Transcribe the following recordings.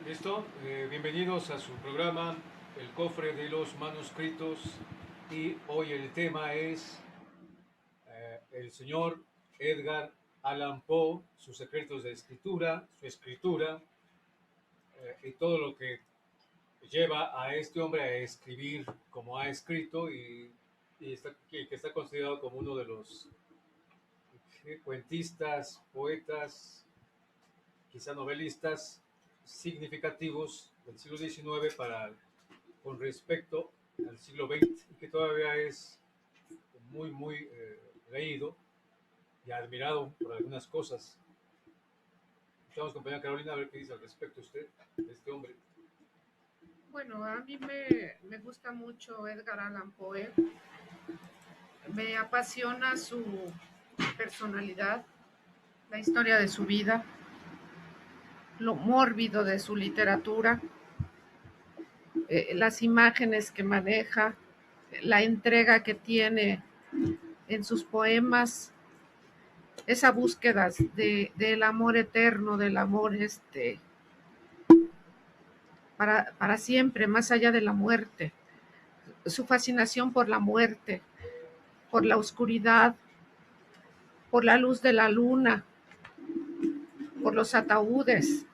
Listo, bienvenidos a su programa El cofre de los manuscritos y hoy el tema es el señor Edgar Allan Poe, sus secretos de escritura, su escritura y todo lo que lleva a este hombre a escribir como ha escrito y que está considerado como uno de los cuentistas, poetas, quizá novelistas significativos del siglo XIX con respecto al siglo XX y que todavía es muy leído y admirado por algunas cosas. Estamos compañera Carolina a ver qué dice al respecto usted de este hombre. Bueno, a mí me gusta mucho Edgar Allan Poe. Me apasiona su personalidad, la historia de su vida, lo mórbido de su literatura, las imágenes que maneja, la entrega que tiene en sus poemas, esa búsqueda del amor eterno, del amor para siempre, más allá de la muerte, su fascinación por la muerte, por la oscuridad, por la luz de la luna, por los ataúdes,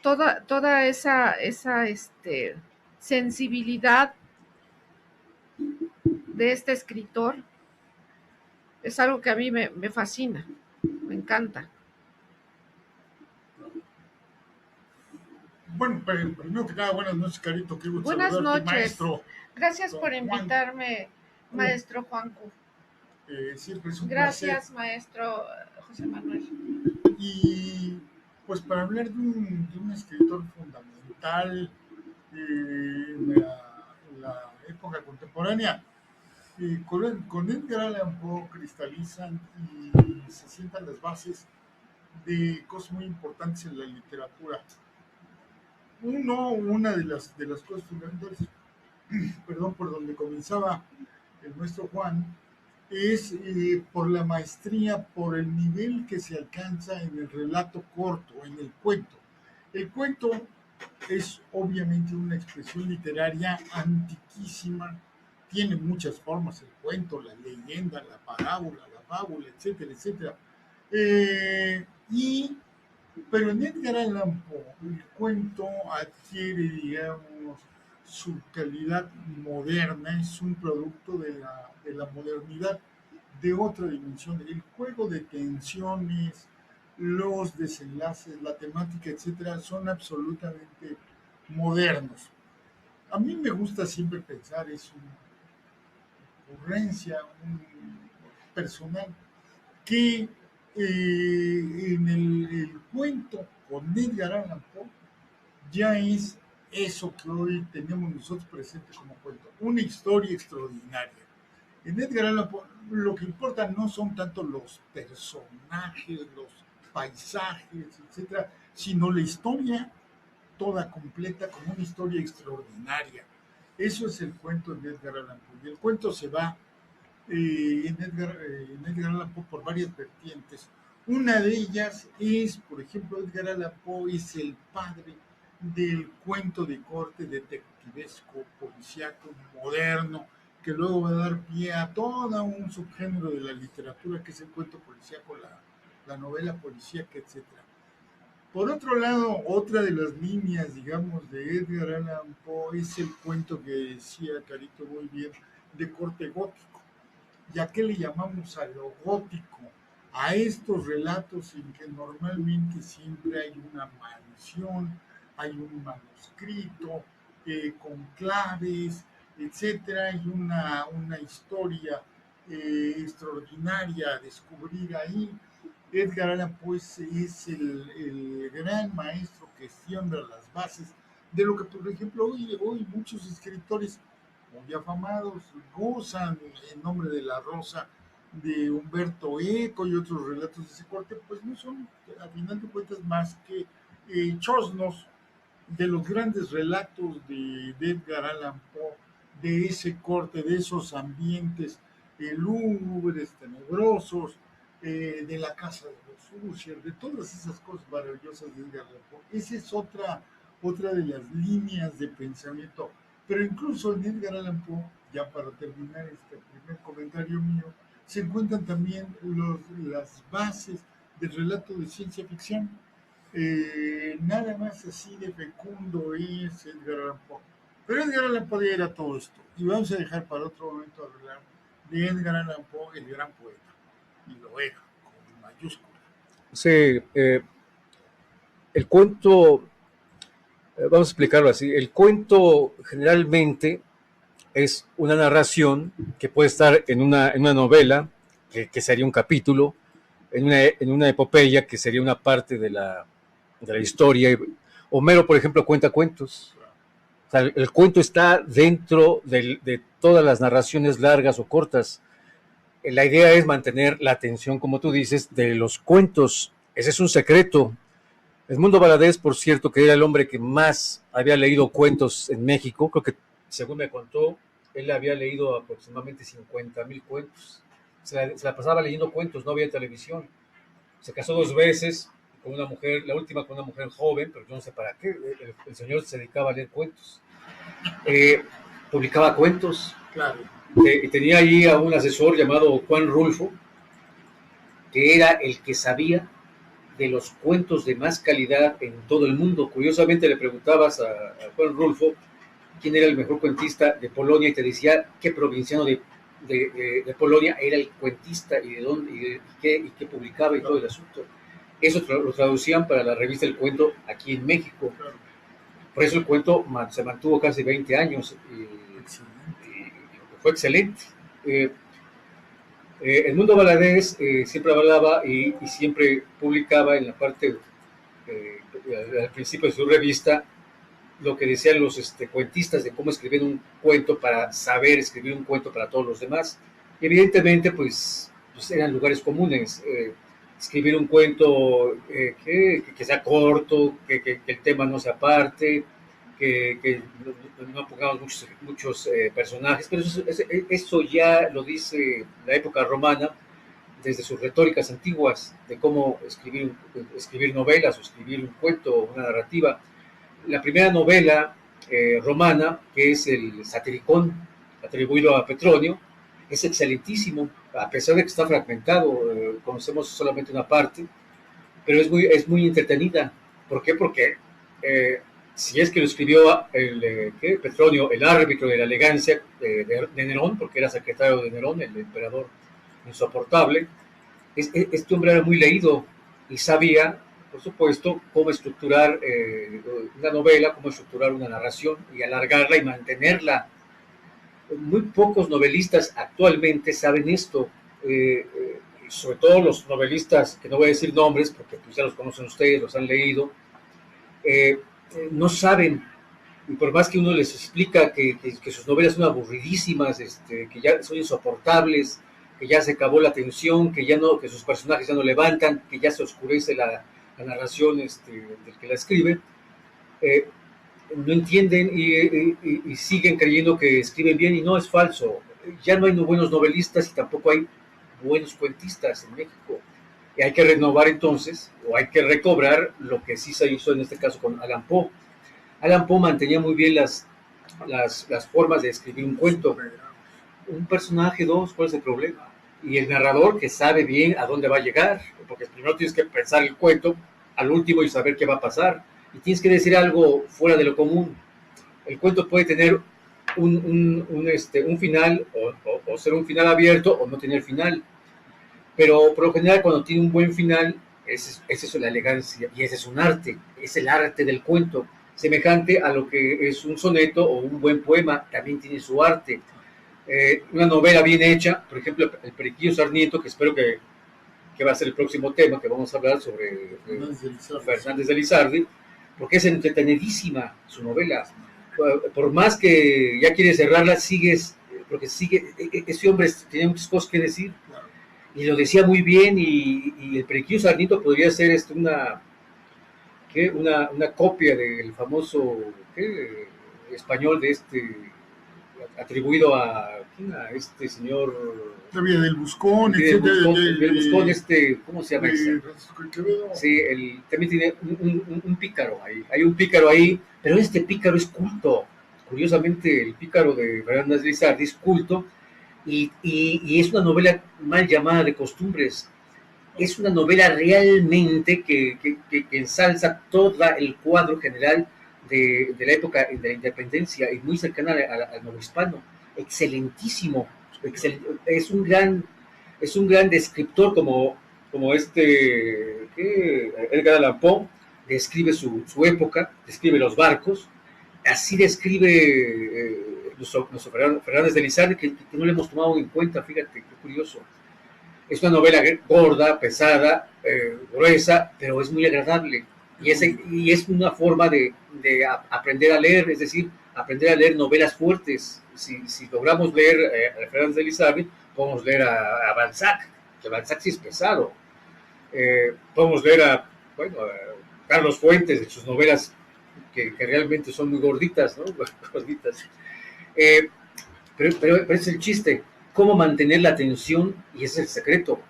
toda esa sensibilidad de este escritor es algo que a mí me fascina, me encanta. Bueno, primero que nada, buenas noches, Carito. Qué gusto Buenas saludarte, noches, maestro. gracias Don por Juan invitarme, Q. maestro Juancu. Siempre es un placer. Gracias, maestro José Manuel. Y pues para hablar de un escritor fundamental en la época contemporánea, con Edgar Allan Poe cristalizan y se sientan las bases de cosas muy importantes en la literatura. Una de las cosas fundamentales, perdón, por donde comenzaba el maestro Juan, es por la maestría, por el nivel que se alcanza en el relato corto, en el cuento. El cuento es obviamente una expresión literaria antiquísima, tiene muchas formas el cuento, la leyenda, la parábola, la fábula, etcétera, etcétera. Y pero en Edgar Allan Poe el cuento adquiere, digamos, su calidad moderna, es un producto de la modernidad de otra dimensión. El juego de tensiones, los desenlaces, la temática, etcétera, son absolutamente modernos. A mí me gusta siempre pensar, es una ocurrencia personal, que en el cuento con Edgar Allan Poe ya es eso que hoy tenemos nosotros presente como cuento, una historia extraordinaria. En Edgar Allan Poe lo que importa no son tanto los personajes, los paisajes, etcétera, sino la historia toda completa como una historia extraordinaria. Eso es el cuento de Edgar Allan Poe. Y el cuento se va en Edgar Allan Poe por varias vertientes. Una de ellas es, por ejemplo, Edgar Allan Poe es el padre del cuento de corte detectivesco, policíaco, moderno, que luego va a dar pie a todo un subgénero de la literatura que es el cuento policíaco, la novela policíaca, etcétera. Por otro lado, otra de las líneas, digamos, de Edgar Allan Poe es el cuento que decía Carito muy bien, de corte gótico. ¿Ya qué le llamamos a lo gótico? A estos relatos en que normalmente siempre hay una mansión, hay un manuscrito con claves, etcétera, y una historia extraordinaria a descubrir ahí. Edgar Allan Poe es el gran maestro que siembra las bases de lo que, por ejemplo, hoy muchos escritores muy afamados gozan en nombre de la rosa de Humberto Eco y otros relatos de ese corte, pues no son, a final de cuentas, más que chosnos de los grandes relatos de Edgar Allan Poe, de ese corte, de esos ambientes lúgubres, tenebrosos, de La Casa de los Usher, de todas esas cosas maravillosas de Edgar Allan Poe. Esa es otra de las líneas de pensamiento. Pero incluso en Edgar Allan Poe, ya para terminar este primer comentario mío, se encuentran también las bases del relato de ciencia ficción. Nada más así de fecundo es Edgar Allan Poe. Pero Edgar Allan Poe era todo esto. Y vamos a dejar para otro momento hablar de Edgar Allan Poe, el gran poeta. Y lo era, con mayúscula. Sí, el cuento, vamos a explicarlo así, el cuento generalmente es una narración que puede estar en una novela, que sería un capítulo, en una epopeya, que sería una parte de la historia. Homero, por ejemplo, cuenta cuentos. O sea, el cuento está dentro de todas las narraciones largas o cortas. La idea es mantener la atención, como tú dices, de los cuentos. Ese es un secreto. Edmundo Valadez, por cierto, que era el hombre que más había leído cuentos en México, creo que, según me contó, él había leído aproximadamente 50,000 cuentos. Se la pasaba leyendo cuentos, no había televisión. Se casó 2 veces con una mujer, la última con una mujer joven, pero yo no sé para qué. El señor se dedicaba a leer cuentos. Publicaba cuentos. Claro. Y tenía ahí a un asesor llamado Juan Rulfo, que era el que sabía de los cuentos de más calidad en todo el mundo. Curiosamente le preguntabas a Juan Rulfo quién era el mejor cuentista de Polonia y te decía qué provinciano de Polonia era el cuentista y de dónde y qué publicaba y todo el asunto. Eso lo traducían para la revista El Cuento aquí en México. Por eso el cuento se mantuvo casi 20 años y fue excelente. Edmundo Valadez siempre hablaba y siempre publicaba en la parte, al principio de su revista, lo que decían los cuentistas de cómo escribir un cuento para saber escribir un cuento para todos los demás. Y evidentemente, pues eran lugares comunes. Escribir un cuento que sea corto, que el tema no se aparte, que no pongamos muchos personajes, pero eso ya lo dice la época romana desde sus retóricas antiguas de cómo escribir novelas o escribir un cuento o una narrativa. La primera novela romana, que es el Satiricón, atribuido a Petronio, es excelentísimo, a pesar de que está fragmentado, conocemos solamente una parte, pero es muy entretenida. ¿Por qué? Porque si es que lo escribió Petronio, el árbitro de la elegancia de Nerón, porque era secretario de Nerón, el emperador insoportable, este hombre era muy leído y sabía, por supuesto, cómo estructurar una novela, cómo estructurar una narración y alargarla y mantenerla. Muy pocos novelistas actualmente saben esto, sobre todo los novelistas, que no voy a decir nombres porque pues ya los conocen ustedes, los han leído, no saben, y por más que uno les explica que sus novelas son aburridísimas, que ya son insoportables, que ya se acabó la tensión, que sus personajes ya no levantan, que ya se oscurece la narración del que la escribe, no entienden y siguen creyendo que escriben bien, y no, es falso. Ya no hay buenos novelistas y tampoco hay buenos cuentistas en México. Y hay que renovar entonces, o hay que recobrar lo que sí se hizo en este caso con Allan Poe. Allan Poe mantenía muy bien las formas de escribir un cuento. Un personaje, dos, ¿cuál es el problema? Y el narrador que sabe bien a dónde va a llegar, porque primero tienes que pensar el cuento al último y saber qué va a pasar. Y tienes que decir algo fuera de lo común. El cuento puede tener un final, o ser un final abierto, o no tener final. Pero por lo general, cuando tiene un buen final, es eso la elegancia, y ese es un arte, es el arte del cuento. Semejante a lo que es un soneto o un buen poema, también tiene su arte. Una novela bien hecha, por ejemplo, El Periquillo Sarniento, que espero que va a ser el próximo tema que vamos a hablar sobre Fernández de Lizardi, porque es entretenidísima su novela. Por más que ya quiere cerrarla, porque ese hombre tenía muchas cosas que decir, y lo decía muy bien, y El Periquillo Sarniento podría ser una copia del famoso español de atribuido a, ¿quién? A este señor... La Vía del Buscón, Del etcétera. Buscón, del Buscón, ¿cómo se llama ese? Francisco de Quevedo. Sí, también tiene un pícaro ahí, hay un pícaro ahí, pero este pícaro es culto. Curiosamente, el pícaro de Fernández de Lizardi es culto y es una novela mal llamada de costumbres. Es una novela realmente que ensalza todo el cuadro general de la época de la independencia y muy cercana al nuevo hispano. Excelentísimo. Es un gran descriptor como Edgar Allan Poe describe su época, describe los barcos, así describe nuestro Fernández de Lizardi, que no le hemos tomado en cuenta, fíjate, qué curioso. Es una novela gorda, pesada, gruesa, pero es muy agradable. Y es una forma de aprender a leer, es decir, aprender a leer novelas fuertes. Si logramos leer a Fernández de Lizardi, podemos leer a Balzac, que Balzac sí es pesado. Podemos leer a Carlos Fuentes, de sus novelas que realmente son muy gorditas, ¿no? Gorditas. Pero es el chiste, cómo mantener la atención, y ese es el secreto,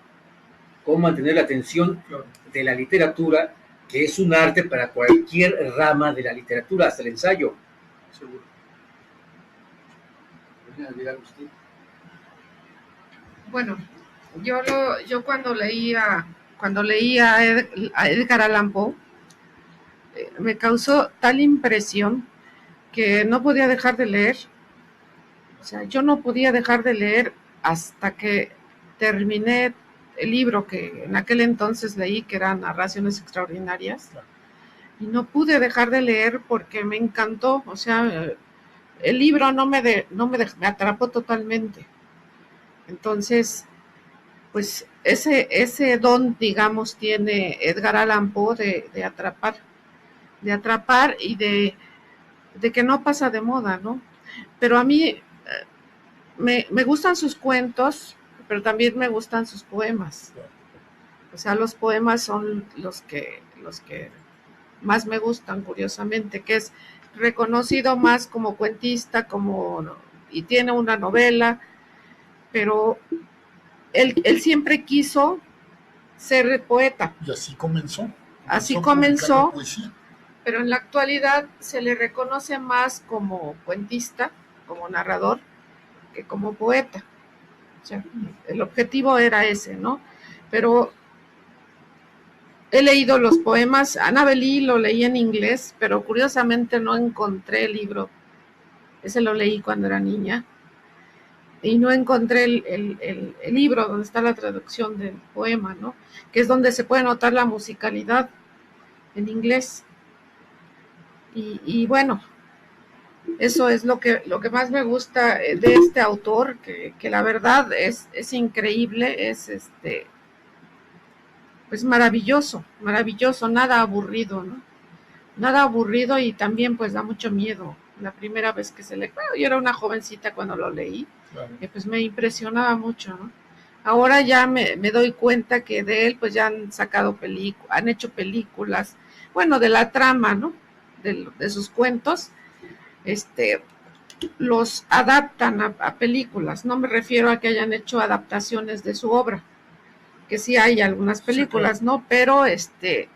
cómo mantener la atención de la literatura, que es un arte para cualquier rama de la literatura, hasta el ensayo. Seguro. Bueno, yo cuando leía a Edgar Allan Poe, me causó tal impresión que no podía dejar de leer. O sea, yo no podía dejar de leer hasta que terminé el libro que en aquel entonces leí, que eran Narraciones Extraordinarias, y no pude dejar de leer porque me encantó. O sea, el libro me atrapó totalmente. Entonces, pues ese don, digamos, tiene Edgar Allan Poe de atrapar y de que no pasa de moda, ¿no? Pero a mí me gustan sus cuentos, pero también me gustan sus poemas. O sea, los poemas son los que más me gustan, curiosamente, que es reconocido más como cuentista, y tiene una novela, pero él siempre quiso ser poeta. Y así comenzó. Así comenzó, pero en la actualidad se le reconoce más como cuentista, como narrador, que como poeta. O sea, el objetivo era ese, ¿no? Pero he leído los poemas, Annabel Lee lo leí en inglés, pero curiosamente no encontré el libro. Ese lo leí cuando era niña. Y no encontré el libro donde está la traducción del poema, ¿no? Que es donde se puede notar la musicalidad en inglés. Y bueno, eso es lo que más me gusta de este autor, que la verdad es increíble, es pues maravilloso, nada aburrido, ¿no? Nada aburrido, y también pues da mucho miedo. La primera vez que yo era una jovencita cuando lo leí, que pues me impresionaba mucho, ¿no? Ahora ya me doy cuenta que de él pues ya han sacado han hecho películas, bueno, de la trama, ¿no? De sus cuentos, los adaptan a películas. No me refiero a que hayan hecho adaptaciones de su obra, que sí hay algunas películas, sí, ¿no? Pero de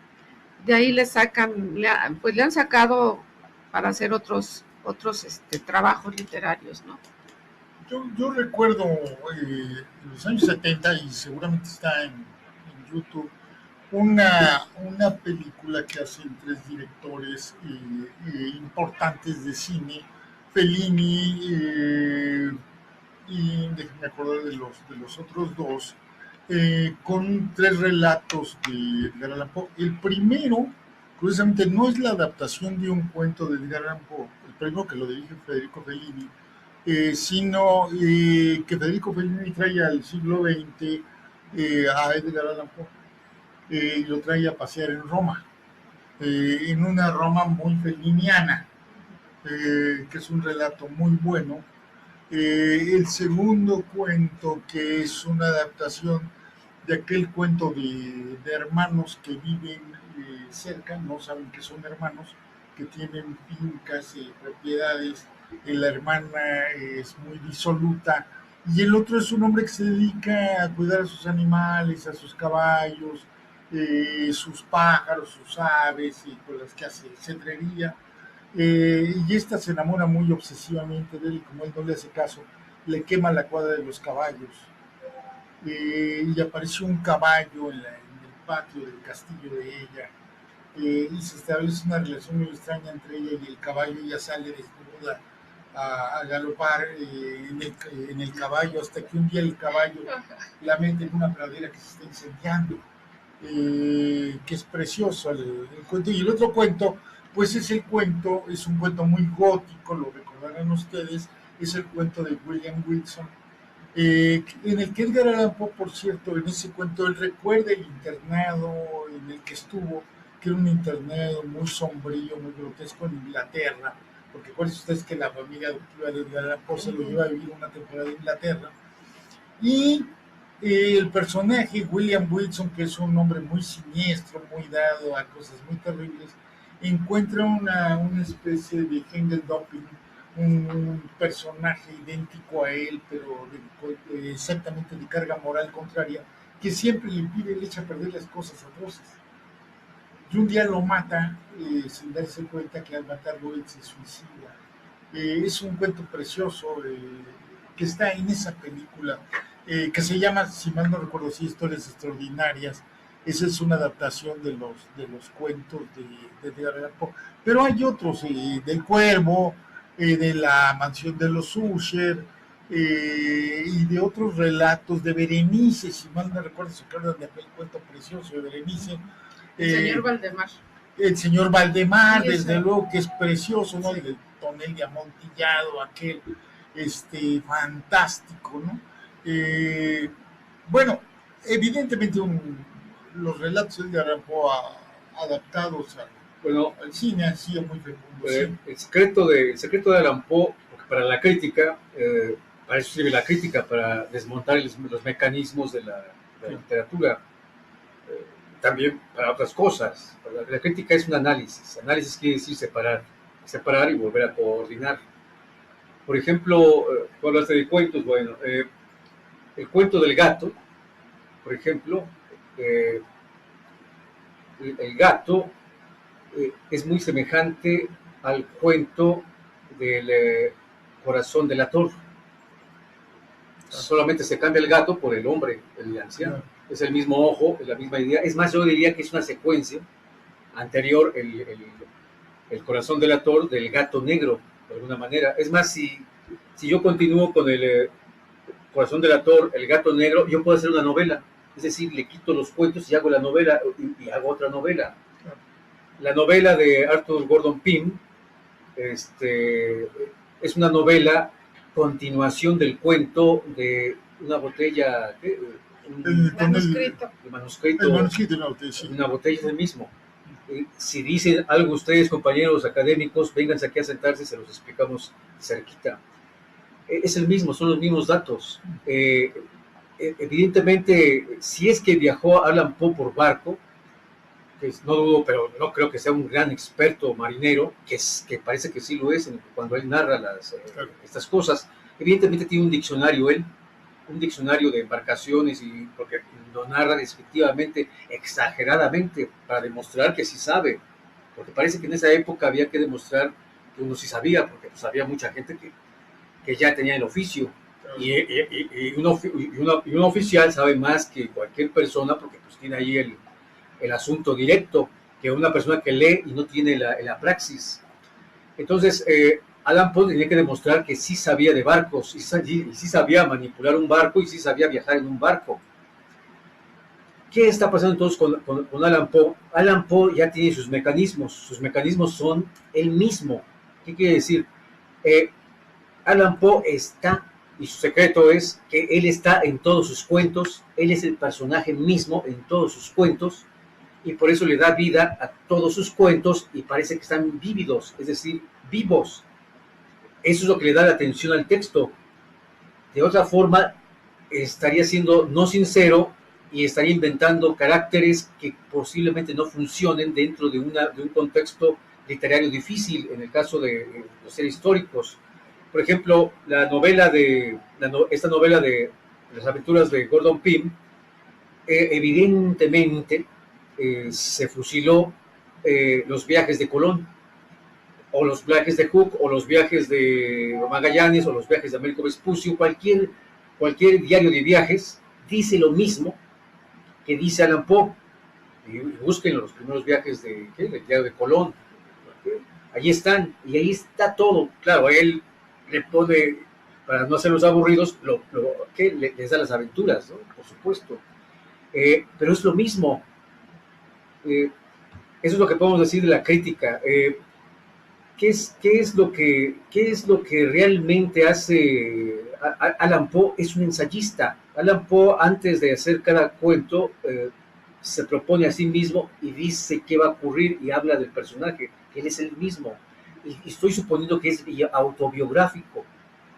ahí le han sacado para hacer otros trabajos literarios, ¿no? Yo recuerdo los años 70, y seguramente está en YouTube, una película que hacen tres directores importantes de cine, Fellini, y déjenme acordar de los otros dos, con tres relatos de Edgar Allan Poe. El primero, curiosamente, no es la adaptación de un cuento de Edgar Allan Poe, el primero, que lo dirige Federico Fellini, sino que Federico Fellini trae al siglo XX a Edgar Allan Poe y lo trae a pasear en Roma, en una Roma muy felliniana, que es un relato muy bueno. El segundo cuento, que es una adaptación de aquel cuento de hermanos que viven cerca, no saben que son hermanos, que tienen fincas y propiedades. La hermana es muy disoluta y el otro es un hombre que se dedica a cuidar a sus animales, a sus caballos, sus pájaros, sus aves y con las que hace cetrería. Y esta se enamora muy obsesivamente de él y como él no le hace caso, le quema la cuadra de los caballos. Y apareció un caballo en el patio del castillo de ella. Y se establece una relación muy extraña entre ella y el caballo. Ella sale desnuda a galopar en el caballo hasta que un día el caballo la mete en una pradera que se está incendiando, que es precioso el cuento. Y el otro cuento, pues es un cuento muy gótico, lo recordarán ustedes, es el cuento de William Wilson, en el que Edgar Allan Poe, por cierto, en ese cuento él recuerda el internado en el que estuvo, que era un internado muy sombrío, muy grotesco en Inglaterra, porque acuérdense ustedes que la familia adoptiva de Edgar Allan Poe se lo lleva a vivir una temporada en Inglaterra, y el personaje William Wilson, que es un hombre muy siniestro, muy dado a cosas muy terribles, encuentra una especie de Hengel-Doping, un personaje idéntico a él, pero exactamente de carga moral contraria, que siempre le impide, le echa a perder las cosas atroces. Y un día lo mata sin darse cuenta que al matarlo él se suicida. Es un cuento precioso que está en esa película, que se llama, si mal no recuerdo, Historias Extraordinarias. Esa es una adaptación de los cuentos de Edgar Allan Poe. Pero hay otros, del Cuervo, de la mansión de los Usher, y de otros relatos de Berenice, si mal no recuerdo, se acuerdan de aquel cuento precioso de Berenice. El señor Valdemar. El señor Valdemar, Sí, desde eso. luego, que es precioso, ¿no? Sí. El de tonel de amontillado, aquel fantástico, ¿no? Bueno, evidentemente los relatos de Edgar Allan Poe adaptados al cine han sido muy fecundos. ¿Sí? El secreto de Allan Poe, porque para la crítica, para eso sirve la crítica, para desmontar los mecanismos de la literatura, también para otras cosas. La crítica es un análisis. Análisis quiere decir separar y volver a coordinar. Por ejemplo, tú hablaste de cuentos, bueno, el cuento del gato, por ejemplo, el gato es muy semejante al cuento del corazón del ator. Solamente se cambia el gato por el hombre, el anciano. Es el mismo ojo, es la misma idea. Es más, yo diría que es una secuencia anterior, el corazón del ator, del gato negro, de alguna manera. Es más, si yo continúo con el corazón del ator, el gato negro, yo puedo hacer una novela. Es decir, le quito los cuentos y hago la novela, y hago otra novela. La novela de Arthur Gordon Pym es una novela continuación del cuento de una botella, el manuscrito. El manuscrito de una botella, sí. Una botella es el mismo. Si dicen algo ustedes, compañeros académicos, vénganse aquí a sentarse, se los explicamos cerquita. Es el mismo, son los mismos datos. Evidentemente, si es que viajó Allan Poe por barco, pues no dudo, pero no creo que sea un gran experto marinero, que parece que sí lo es cuando él narra estas cosas. Evidentemente tiene un diccionario él, un diccionario de embarcaciones, y porque lo narra descriptivamente, exageradamente, para demostrar que sí sabe, porque parece que en esa época había que demostrar que uno sí sabía, porque pues había mucha gente que ya tenía el oficio, y un oficial sabe más que cualquier persona, porque pues tiene ahí el asunto directo, que una persona que lee y no tiene la praxis. Entonces, Allan Poe tenía que demostrar que sí sabía de barcos, y sí sabía manipular un barco, y sí sabía viajar en un barco. ¿Qué está pasando entonces con Allan Poe? Allan Poe ya tiene sus mecanismos son él mismo. ¿Qué quiere decir? Allan Poe está, y su secreto es que él está en todos sus cuentos, él es el personaje mismo en todos sus cuentos, y por eso le da vida a todos sus cuentos, y parece que están vívidos, es decir, vivos. Eso es lo que le da la atención al texto. De otra forma, estaría siendo no sincero y estaría inventando caracteres que posiblemente no funcionen dentro de un contexto literario difícil en el caso de los ser históricos. Por ejemplo, esta novela de las aventuras de Gordon Pym, evidentemente se fusiló los viajes de Colón, o los viajes de Cook, o los viajes de Magallanes, o los viajes de Américo Vespucio. Cualquier diario de viajes dice lo mismo que dice Allan Poe. Y busquen los primeros viajes del diario de Colón. Allí están, y ahí está todo. Claro, él le pone, para no hacerlos aburridos, les da las aventuras, ¿no? Por supuesto. Pero es lo mismo. Eso es lo que podemos decir de la crítica. ¿Qué es lo que realmente hace Allan Poe? Es un ensayista. Allan Poe, antes de hacer cada cuento, se propone a sí mismo y dice qué va a ocurrir y habla del personaje. Él es el mismo. Y estoy suponiendo que es autobiográfico,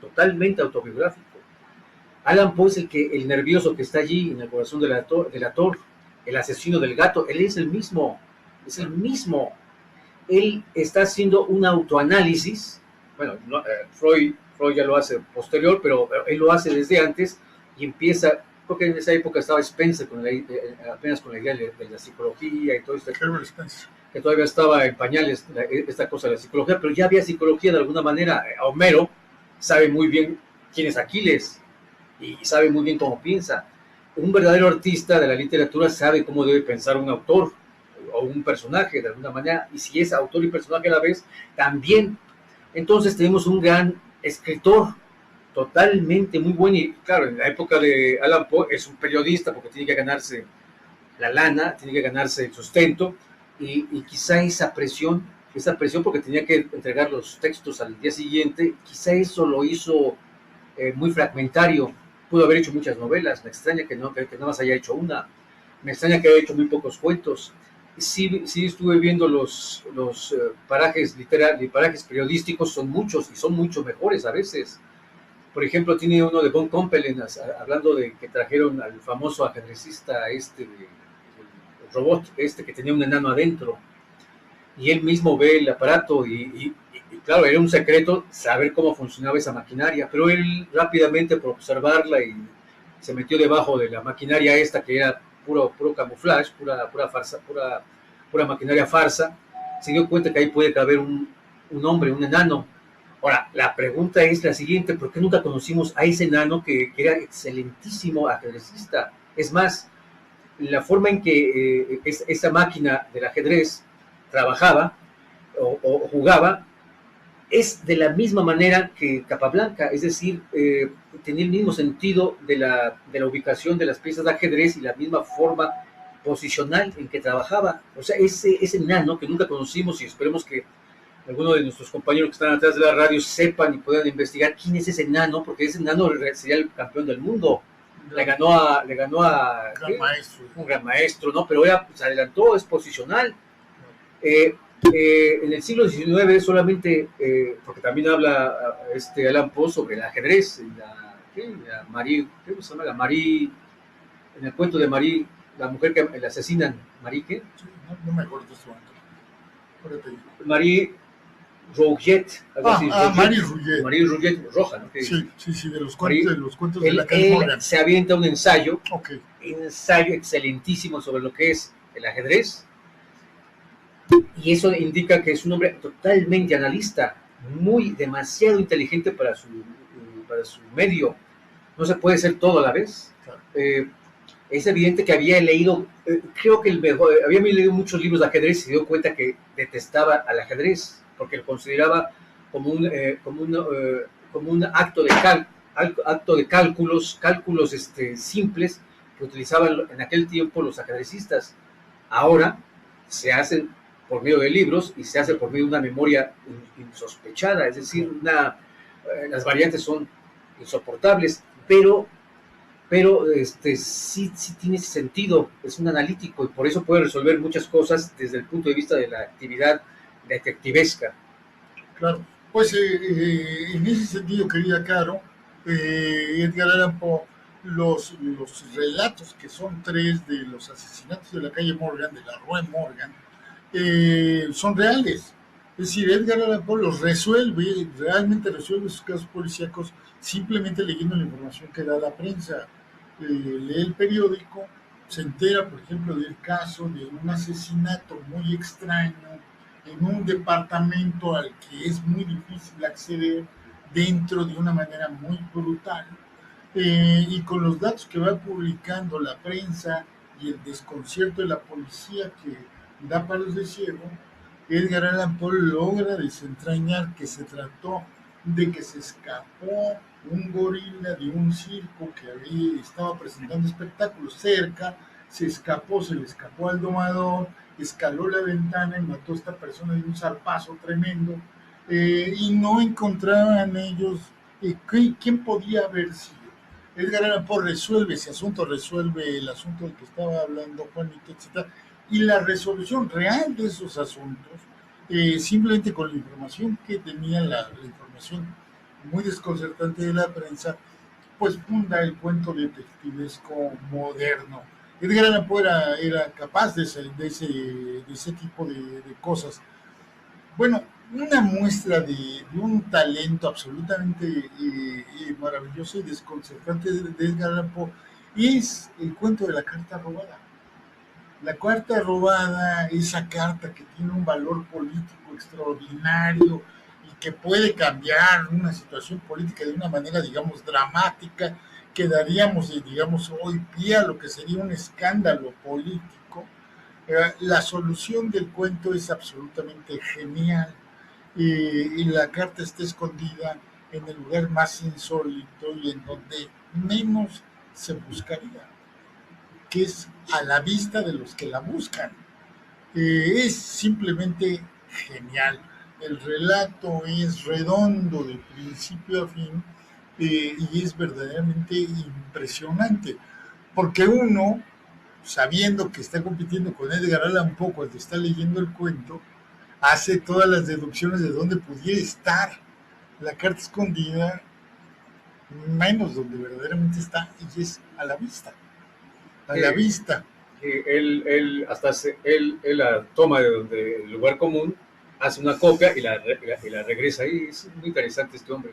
totalmente autobiográfico. Allan Poe es el nervioso que está allí en el corazón del actor, el asesino del gato. Él es el mismo. Es el mismo. Él está haciendo un autoanálisis. Bueno, Freud ya lo hace posterior, pero él lo hace desde antes y empieza, porque en esa época estaba Spencer apenas con la idea de la psicología y todo esto, que todavía estaba en pañales esta cosa de la psicología, pero ya había psicología de alguna manera. Homero sabe muy bien quién es Aquiles y sabe muy bien cómo piensa. Un verdadero artista de la literatura sabe cómo debe pensar un autor o un personaje de alguna manera, y si es autor y personaje a la vez, también. Entonces tenemos un gran escritor, totalmente muy bueno, y claro, en la época de Allan Poe es un periodista porque tiene que ganarse la lana, tiene que ganarse el sustento, y quizá esa presión porque tenía que entregar los textos al día siguiente, quizá eso lo hizo muy fragmentario. Pudo haber hecho muchas novelas. Me extraña que nada más haya hecho una. Me extraña que haya hecho muy pocos cuentos. Sí estuve viendo los parajes parajes periodísticos, son muchos y son mucho mejores a veces. Por ejemplo, tiene uno de Von Kompelen, hablando de que trajeron al famoso ajedrecista el robot que tenía un enano adentro, y él mismo ve el aparato y claro, era un secreto saber cómo funcionaba esa maquinaria, pero él rápidamente, por observarla, y se metió debajo de la maquinaria que era puro camuflaje, pura farsa, pura maquinaria farsa, se dio cuenta que ahí puede caber un hombre, un enano. Ahora, la pregunta es la siguiente: ¿por qué nunca conocimos a ese enano que era excelentísimo ajedrecista? Es más, la forma en que esa máquina del ajedrez trabajaba o jugaba es de la misma manera que Capablanca, es decir, tenía el mismo sentido de la ubicación de las piezas de ajedrez y la misma forma posicional en que trabajaba. O sea, ese nano que nunca conocimos, y esperemos que algunos de nuestros compañeros que están atrás de la radio sepan y puedan investigar quién es ese nano, porque ese nano sería el campeón del mundo. Le ganó a un gran maestro, ¿no? Pero se adelantó, es posicional. En el siglo XIX solamente, porque también habla Allan Poe sobre el ajedrez, la Marie, ¿qué se llama? La Marie, en el cuento de Marie, la mujer que la asesinan, Marie, ¿qué? No me acuerdo de su nombre. Marie Rouget, Marie Rouget, roja, ¿no? Sí, de los cuentos de la California. Se avienta un ensayo, okay. Un ensayo excelentísimo sobre lo que es el ajedrez, y eso indica que es un hombre totalmente analista, demasiado inteligente para su medio. No se puede ser todo a la vez. Claro. Es evidente que había leído, creo que había leído muchos libros de ajedrez y se dio cuenta que detestaba al ajedrez, porque lo consideraba como un acto de cálculos simples que utilizaban en aquel tiempo los ajedrecistas. Ahora se hacen por medio de libros y se hace por medio de una memoria insospechada, es decir, las variantes son insoportables, pero sí tiene ese sentido, es un analítico y por eso puede resolver muchas cosas desde el punto de vista de la actividad detectivesca. Claro, pues en ese sentido, querida Caro, Edgar Allan Poe, los relatos, que son 3 de los asesinatos de la calle Morgan, de la Rue Morgan, son reales. Es decir, Edgar Allan Poe los resuelve, realmente resuelve sus casos policíacos simplemente leyendo la información que da la prensa. Lee el periódico, se entera, por ejemplo, del caso de un asesinato muy extraño en un departamento al que es muy difícil acceder dentro de una manera muy brutal. Y con los datos que va publicando la prensa y el desconcierto de la policía que da palos de ciego, Edgar Allan Poe logra desentrañar que se trató de que se escapó un gorila de un circo que estaba presentando espectáculos cerca, se escapó, se le escapó al domador, escaló la ventana y mató a esta persona de un zarpazo tremendo, y no encontraban ellos quién podía haber sido. Edgar Allan Poe resuelve ese asunto, resuelve el asunto del que estaba hablando Juanito, etc. Y la resolución real de esos asuntos, simplemente con la información que tenía, la información muy desconcertante de la prensa, pues funda el cuento detectivesco moderno. Edgar Allan Poe era capaz de ese tipo de cosas. Bueno, una muestra de un talento absolutamente maravilloso y desconcertante de Edgar Allan Poe es el cuento de la carta robada. La carta robada, esa carta que tiene un valor político extraordinario y que puede cambiar una situación política de una manera, digamos, dramática, que daríamos, digamos, hoy pie a lo que sería un escándalo político. La solución del cuento es absolutamente genial, y la carta está escondida en el lugar más insólito y en donde menos se buscaría, que es a la vista de los que la buscan. Es simplemente genial. El relato es redondo de principio a fin, y es verdaderamente impresionante, porque uno, sabiendo que está compitiendo con Edgar Allan Poe cuando está leyendo el cuento, hace todas las deducciones de dónde pudiera estar la carta escondida, menos donde verdaderamente está, y es a la vista. A la vista. Él la toma de el lugar común, hace una copia y la regresa ahí. Es muy interesante este hombre.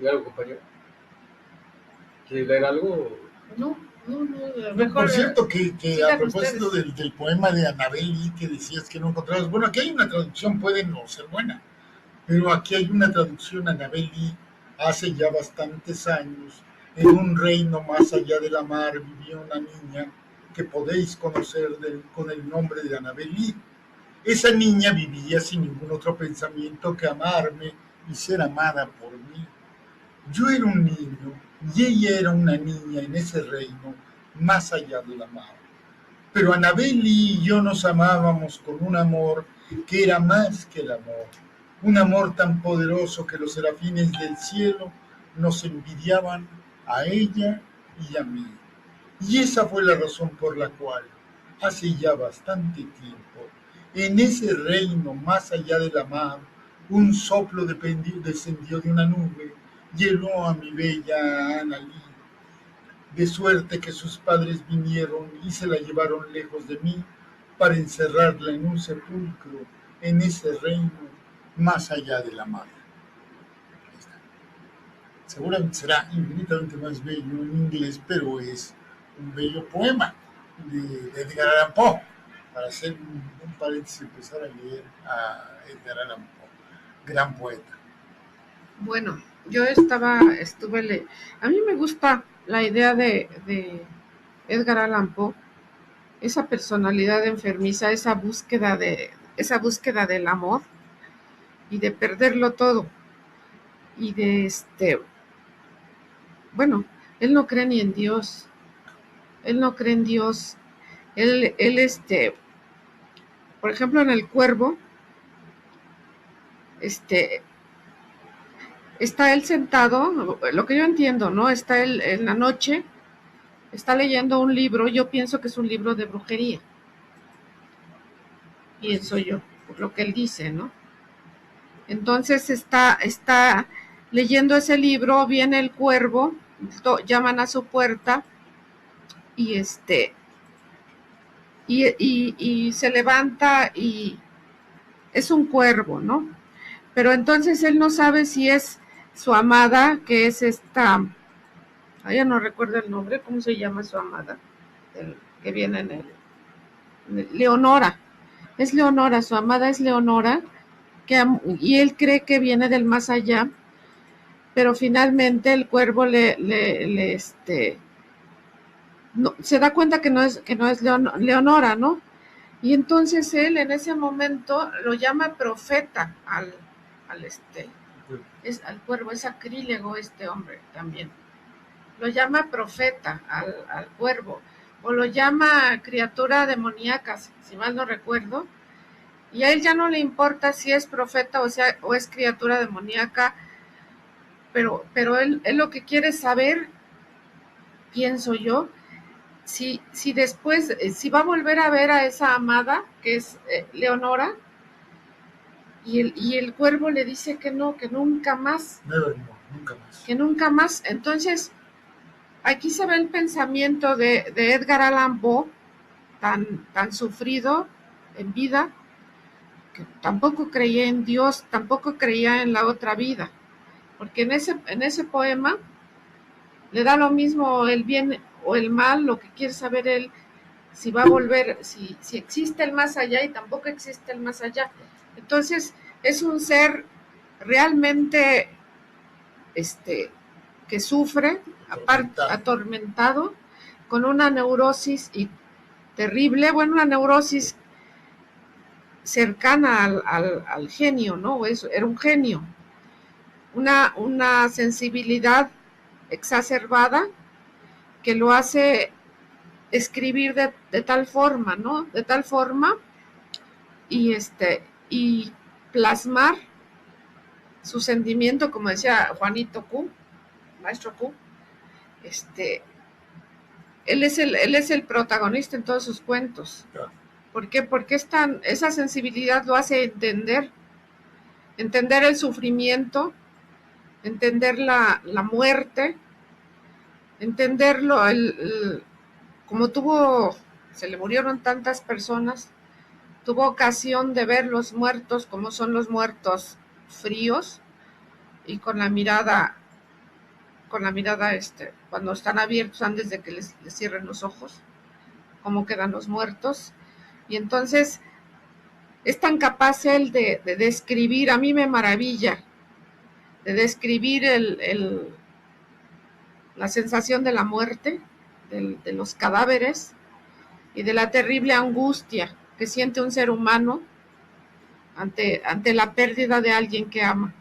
¿Y algo, compañero? ¿Quiere leer algo? No, mejor. Por cierto, que a propósito del poema de Annabel Lee que decías que no encontrabas, bueno, aquí hay una traducción, puede no ser buena, pero aquí hay una traducción. Annabel Lee, hace ya bastantes años, en un reino más allá de la mar vivía una niña que podéis conocer con el nombre de Annabel Lee. Esa niña vivía sin ningún otro pensamiento que amarme y ser amada por mí. Yo era un niño y ella era una niña en ese reino más allá de la mar. Pero Annabel y yo nos amábamos con un amor que era más que el amor. Un amor tan poderoso que los serafines del cielo nos envidiaban a ella y a mí. Y esa fue la razón por la cual, hace ya bastante tiempo, en ese reino más allá de la mar, un soplo descendió de una nube, llenó a mi bella Annalí, de suerte que sus padres vinieron y se la llevaron lejos de mí para encerrarla en un sepulcro en ese reino más allá de la mar. Seguramente será infinitamente más bello en inglés, pero es un bello poema de Edgar Allan Poe. Para hacer un paréntesis, empezar a leer a Edgar Allan Poe, gran poeta. Bueno, yo a mí me gusta la idea de Edgar Allan Poe, esa personalidad enfermiza, esa búsqueda del amor y de perderlo todo. Y bueno, él no cree ni en Dios. Él no cree en Dios. Él por ejemplo, en El Cuervo, está él sentado, lo que yo entiendo, ¿no? Está él en la noche, está leyendo un libro, yo pienso que es un libro de brujería. Pienso yo, por lo que él dice, ¿no? Entonces está leyendo ese libro, viene el cuervo, llaman a su puerta y y se levanta y es un cuervo, ¿no? Pero entonces él no sabe si es su amada, que es esta, ya no recuerdo el nombre, ¿cómo se llama su amada? Que viene en Leonora. Es Leonora, su amada es Leonora, y él cree que viene del más allá, pero finalmente el cuervo no, se da cuenta que no es Leonora, ¿no? Y entonces él en ese momento lo llama profeta al cuervo, es sacrílego este hombre también. Lo llama profeta al cuervo, o lo llama criatura demoníaca, si mal no recuerdo, y a él ya no le importa si es profeta o es criatura demoníaca, pero él lo que quiere saber, pienso yo, si después, si va a volver a ver a esa amada, que es Leonora, y el cuervo le dice que no, que nunca más. Nunca más. Que nunca más. Entonces, aquí se ve el pensamiento de Edgar Allan Poe, tan sufrido en vida, que tampoco creía en Dios, tampoco creía en la otra vida, porque en ese poema le da lo mismo el bien o el mal, lo que quiere saber él, si va a volver, si existe el más allá, y tampoco existe el más allá. Entonces, es un ser realmente que sufre, atormentado, con una neurosis terrible, bueno, una neurosis cercana al genio, ¿no? Era un genio, una sensibilidad exacerbada que lo hace escribir de tal forma, ¿no? De tal forma y plasmar su sentimiento, como decía Juanito Q, maestro Q, él es el protagonista en todos sus cuentos. ¿Por qué? Porque esa sensibilidad lo hace entender el sufrimiento, entender la muerte, entenderlo, como se le murieron tantas personas, tuvo ocasión de ver los muertos como son los muertos, fríos y con la mirada cuando están abiertos antes de que les cierren los ojos, cómo quedan los muertos. Y entonces es tan capaz él de describir, a mí me maravilla, de describir la sensación de la muerte, de los cadáveres y de la terrible angustia que siente un ser humano ante la pérdida de alguien que ama.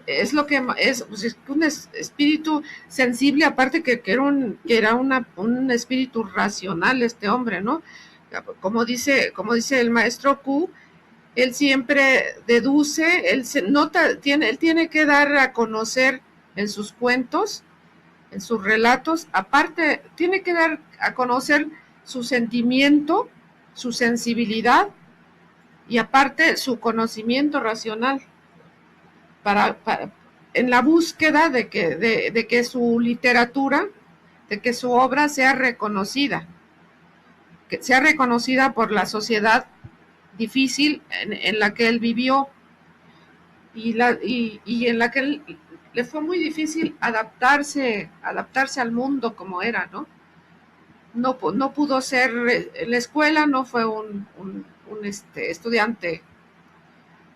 Es lo que es, pues es un espíritu sensible, aparte que era un espíritu racional este hombre, ¿no? Como dice el maestro Q, él siempre deduce, él tiene que dar a conocer en sus cuentos, en sus relatos, aparte tiene que dar a conocer su sentimiento, su sensibilidad y aparte su conocimiento racional. En la búsqueda de que su literatura, de que su obra sea reconocida, que sea reconocida por la sociedad difícil en la que él vivió y en la que él, le fue muy difícil adaptarse al mundo como era, ¿no? No pudo ser en la escuela, no fue un estudiante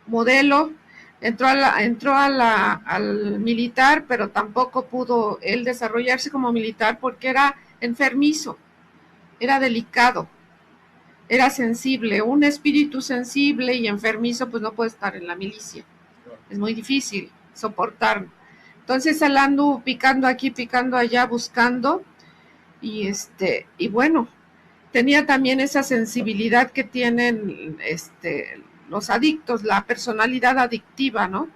modelo. Entró al militar, pero tampoco pudo él desarrollarse como militar porque era enfermizo, era delicado, era sensible. Un espíritu sensible y enfermizo pues no puede estar en la milicia. Es muy difícil soportarlo. Entonces él anduvo picando aquí, picando allá, buscando y bueno, tenía también esa sensibilidad que tienen los adictos, la personalidad adictiva, ¿no?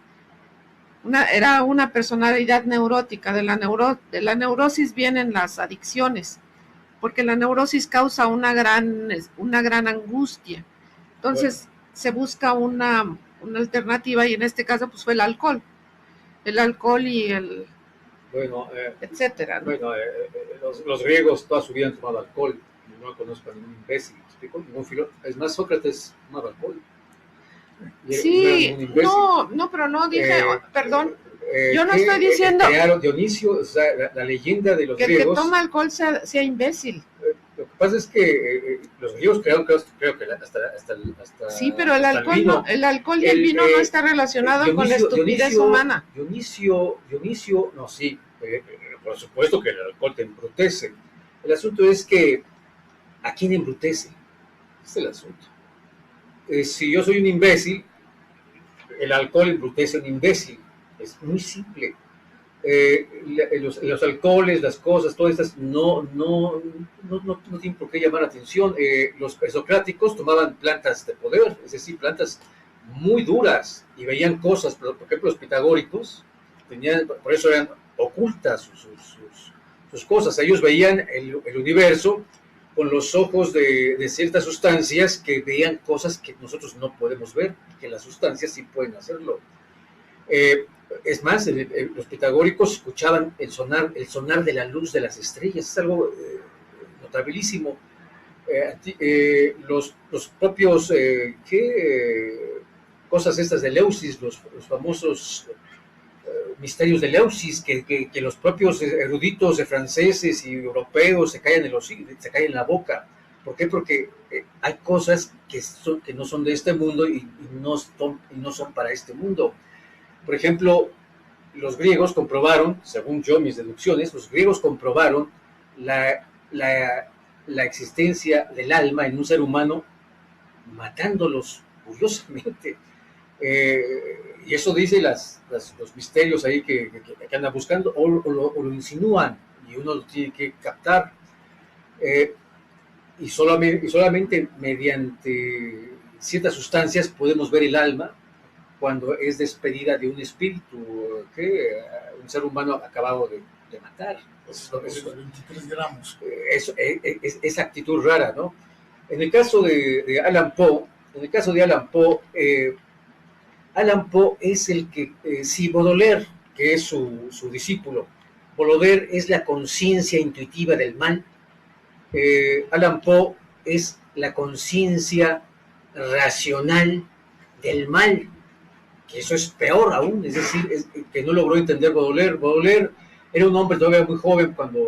Era una personalidad neurótica. De la neurosis vienen las adicciones, porque la neurosis causa una gran angustia. Entonces se busca una alternativa, y en este caso pues fue el alcohol y etcétera, ¿no? Bueno, los griegos toda su vida han tomado alcohol, no conozco a ningún imbécil, ¿me explico? Ningún es más, Sócrates tomaba alcohol. Sí, no, pero no dije, perdón, yo no estoy diciendo crearon Dionisio, o sea, la leyenda de los que el griegos. que toma alcohol sea imbécil. Lo que pasa es que los griegos crearon, creo que hasta sí, pero el hasta alcohol, el alcohol y el vino no está relacionado con la estupidez humana. Dionisio, no, sí, por supuesto que el alcohol te embrutece. El asunto es que, ¿a quién embrutece? Ese es el asunto. Si yo soy un imbécil, el alcohol embrutece a un imbécil. Es muy simple. Los alcoholes, las cosas, todas estas no tienen por qué llamar la atención. Los presocráticos tomaban plantas de poder, es decir, plantas muy duras, y veían cosas. Por ejemplo, los pitagóricos tenían, por eso eran ocultas sus cosas. Ellos veían el universo con los ojos de ciertas sustancias que veían cosas que nosotros no podemos ver, que las sustancias sí pueden hacerlo. Es más, los pitagóricos escuchaban el sonar de la luz de las estrellas. Es algo notabilísimo. Los propios cosas estas de Leucis, los famosos misterios de Leucis, que los propios eruditos de franceses y europeos se caen en la boca. ¿Por qué? Porque hay cosas que no son de este mundo y no son para este mundo. Por ejemplo, los griegos comprobaron, según yo, mis deducciones, los griegos comprobaron la existencia del alma en un ser humano matándolos, curiosamente. Y eso dice los misterios ahí que andan buscando, o lo insinúan, y uno lo tiene que captar. Y solamente mediante ciertas sustancias podemos ver el alma cuando es despedida de un espíritu que un ser humano acabado de matar. Esos 23 gramos. Esa actitud rara, ¿no? En el caso de Allan Poe, Allan Poe es el que, si Baudelaire, que es su discípulo, Baudelaire es la conciencia intuitiva del mal, Allan Poe es la conciencia racional del mal, que eso es peor aún, es decir, que no logró entender Baudelaire. Baudelaire era un hombre todavía muy joven cuando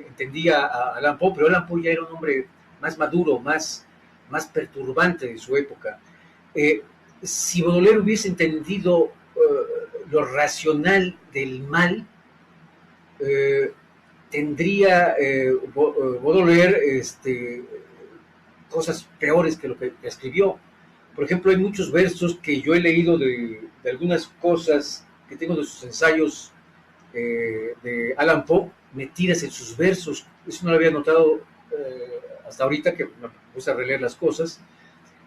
entendía a Allan Poe, pero Allan Poe ya era un hombre más maduro, más perturbante de su época. Si Baudelaire hubiese entendido lo racional del mal, tendría Baudelaire cosas peores que lo que escribió. Por ejemplo, hay muchos versos que yo he leído de algunas cosas que tengo de sus ensayos de Allan Poe metidas en sus versos. Eso no lo había notado hasta ahorita, que me puse a releer las cosas,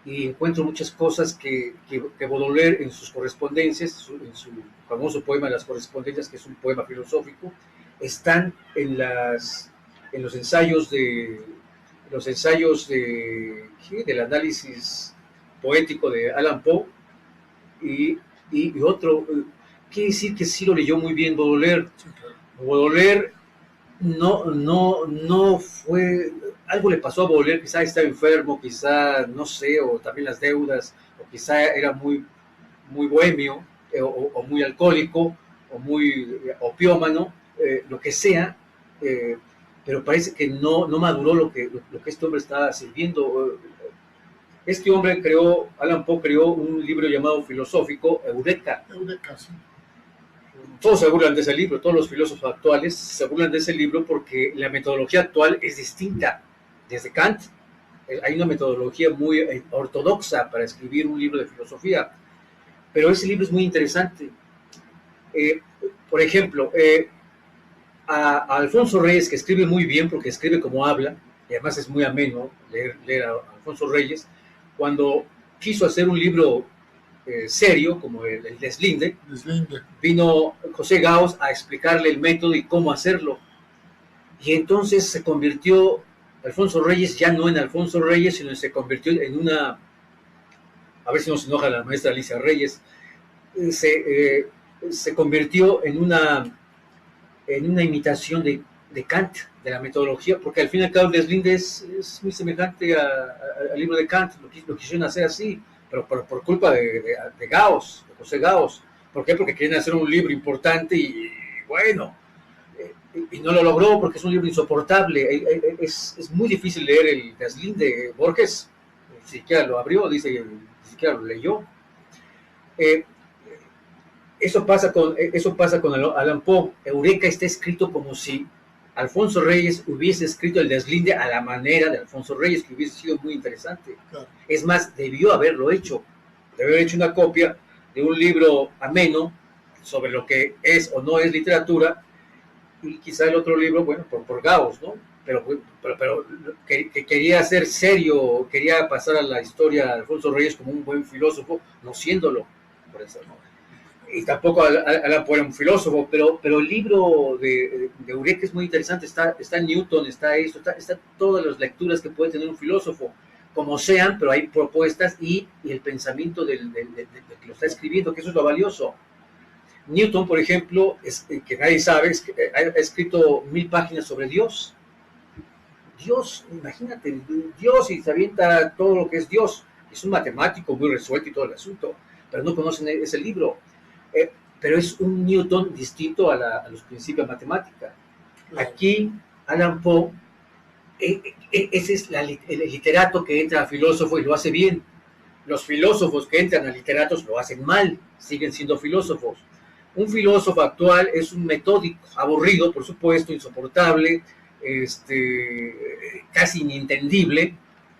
y encuentro muchas cosas que Baudelaire en sus correspondencias, en su famoso poema Las Correspondencias, que es un poema filosófico, están en los ensayos del análisis poético de Allan Poe, y otro, quiere decir que sí lo leyó muy bien Baudelaire. Baudelaire no fue, algo le pasó a Baudelaire, quizá estaba enfermo, quizá, no sé, o también las deudas, o quizá era muy bohemio, o muy alcohólico, o muy opiómano, lo que sea, pero parece que no maduró lo que este hombre estaba sirviendo. Este hombre Allan Poe creó un libro llamado filosófico, Eureka. Sí. Todos se burlan de ese libro, todos los filósofos actuales se burlan de ese libro porque la metodología actual es distinta. Desde Kant hay una metodología muy ortodoxa para escribir un libro de filosofía, pero ese libro es muy interesante. Por ejemplo, a Alfonso Reyes, que escribe muy bien porque escribe como habla, y además es muy ameno leer a Alfonso Reyes, cuando quiso hacer un libro serio, como el Deslinde, vino José Gauss a explicarle el método y cómo hacerlo. Y entonces se convirtió Alfonso Reyes ya no en Alfonso Reyes, sino se convirtió en una, a ver si no se enoja la maestra Alicia Reyes, se convirtió en una imitación de Kant, de la metodología, porque al fin y al cabo el deslinde es muy semejante al libro de Kant, lo quisieron hacer así, pero por culpa de Gauss, de José Gauss. ¿Por qué? Porque querían hacer un libro importante y bueno, y no lo logró porque es un libro insoportable. Es muy difícil leer el deslinde. Borges ni siquiera lo abrió, dice, ni siquiera lo leyó. Eso pasa con Allan Poe. Eureka está escrito como si Alfonso Reyes hubiese escrito el deslinde a la manera de Alfonso Reyes, que hubiese sido muy interesante. Claro. Es más, debió haberlo hecho. Debió haber hecho una copia de un libro ameno sobre lo que es o no es literatura, y quizá el otro libro, bueno, por Gauss, ¿no? Pero que quería ser serio, quería pasar a la historia de Alfonso Reyes como un buen filósofo, no siéndolo, por eso, ¿no? Y tampoco Allan Poe era un filósofo, pero el libro de Eureka es muy interesante. Está Newton, está todas las lecturas que puede tener un filósofo, como sean, pero hay propuestas y el pensamiento del que lo está escribiendo, que eso es lo valioso. Newton, por ejemplo, que nadie sabe, ha escrito 1000 páginas sobre Dios. Dios, imagínate, Dios, y se avienta todo lo que es Dios. Es un matemático muy resuelto y todo el asunto, pero no conocen ese libro. Pero es un Newton distinto a los principios de matemática. Aquí, Allan Poe, ese es el literato que entra a filósofo y lo hace bien. Los filósofos que entran a literatos lo hacen mal, siguen siendo filósofos. Un filósofo actual es un metódico, aburrido, por supuesto, insoportable, casi inentendible.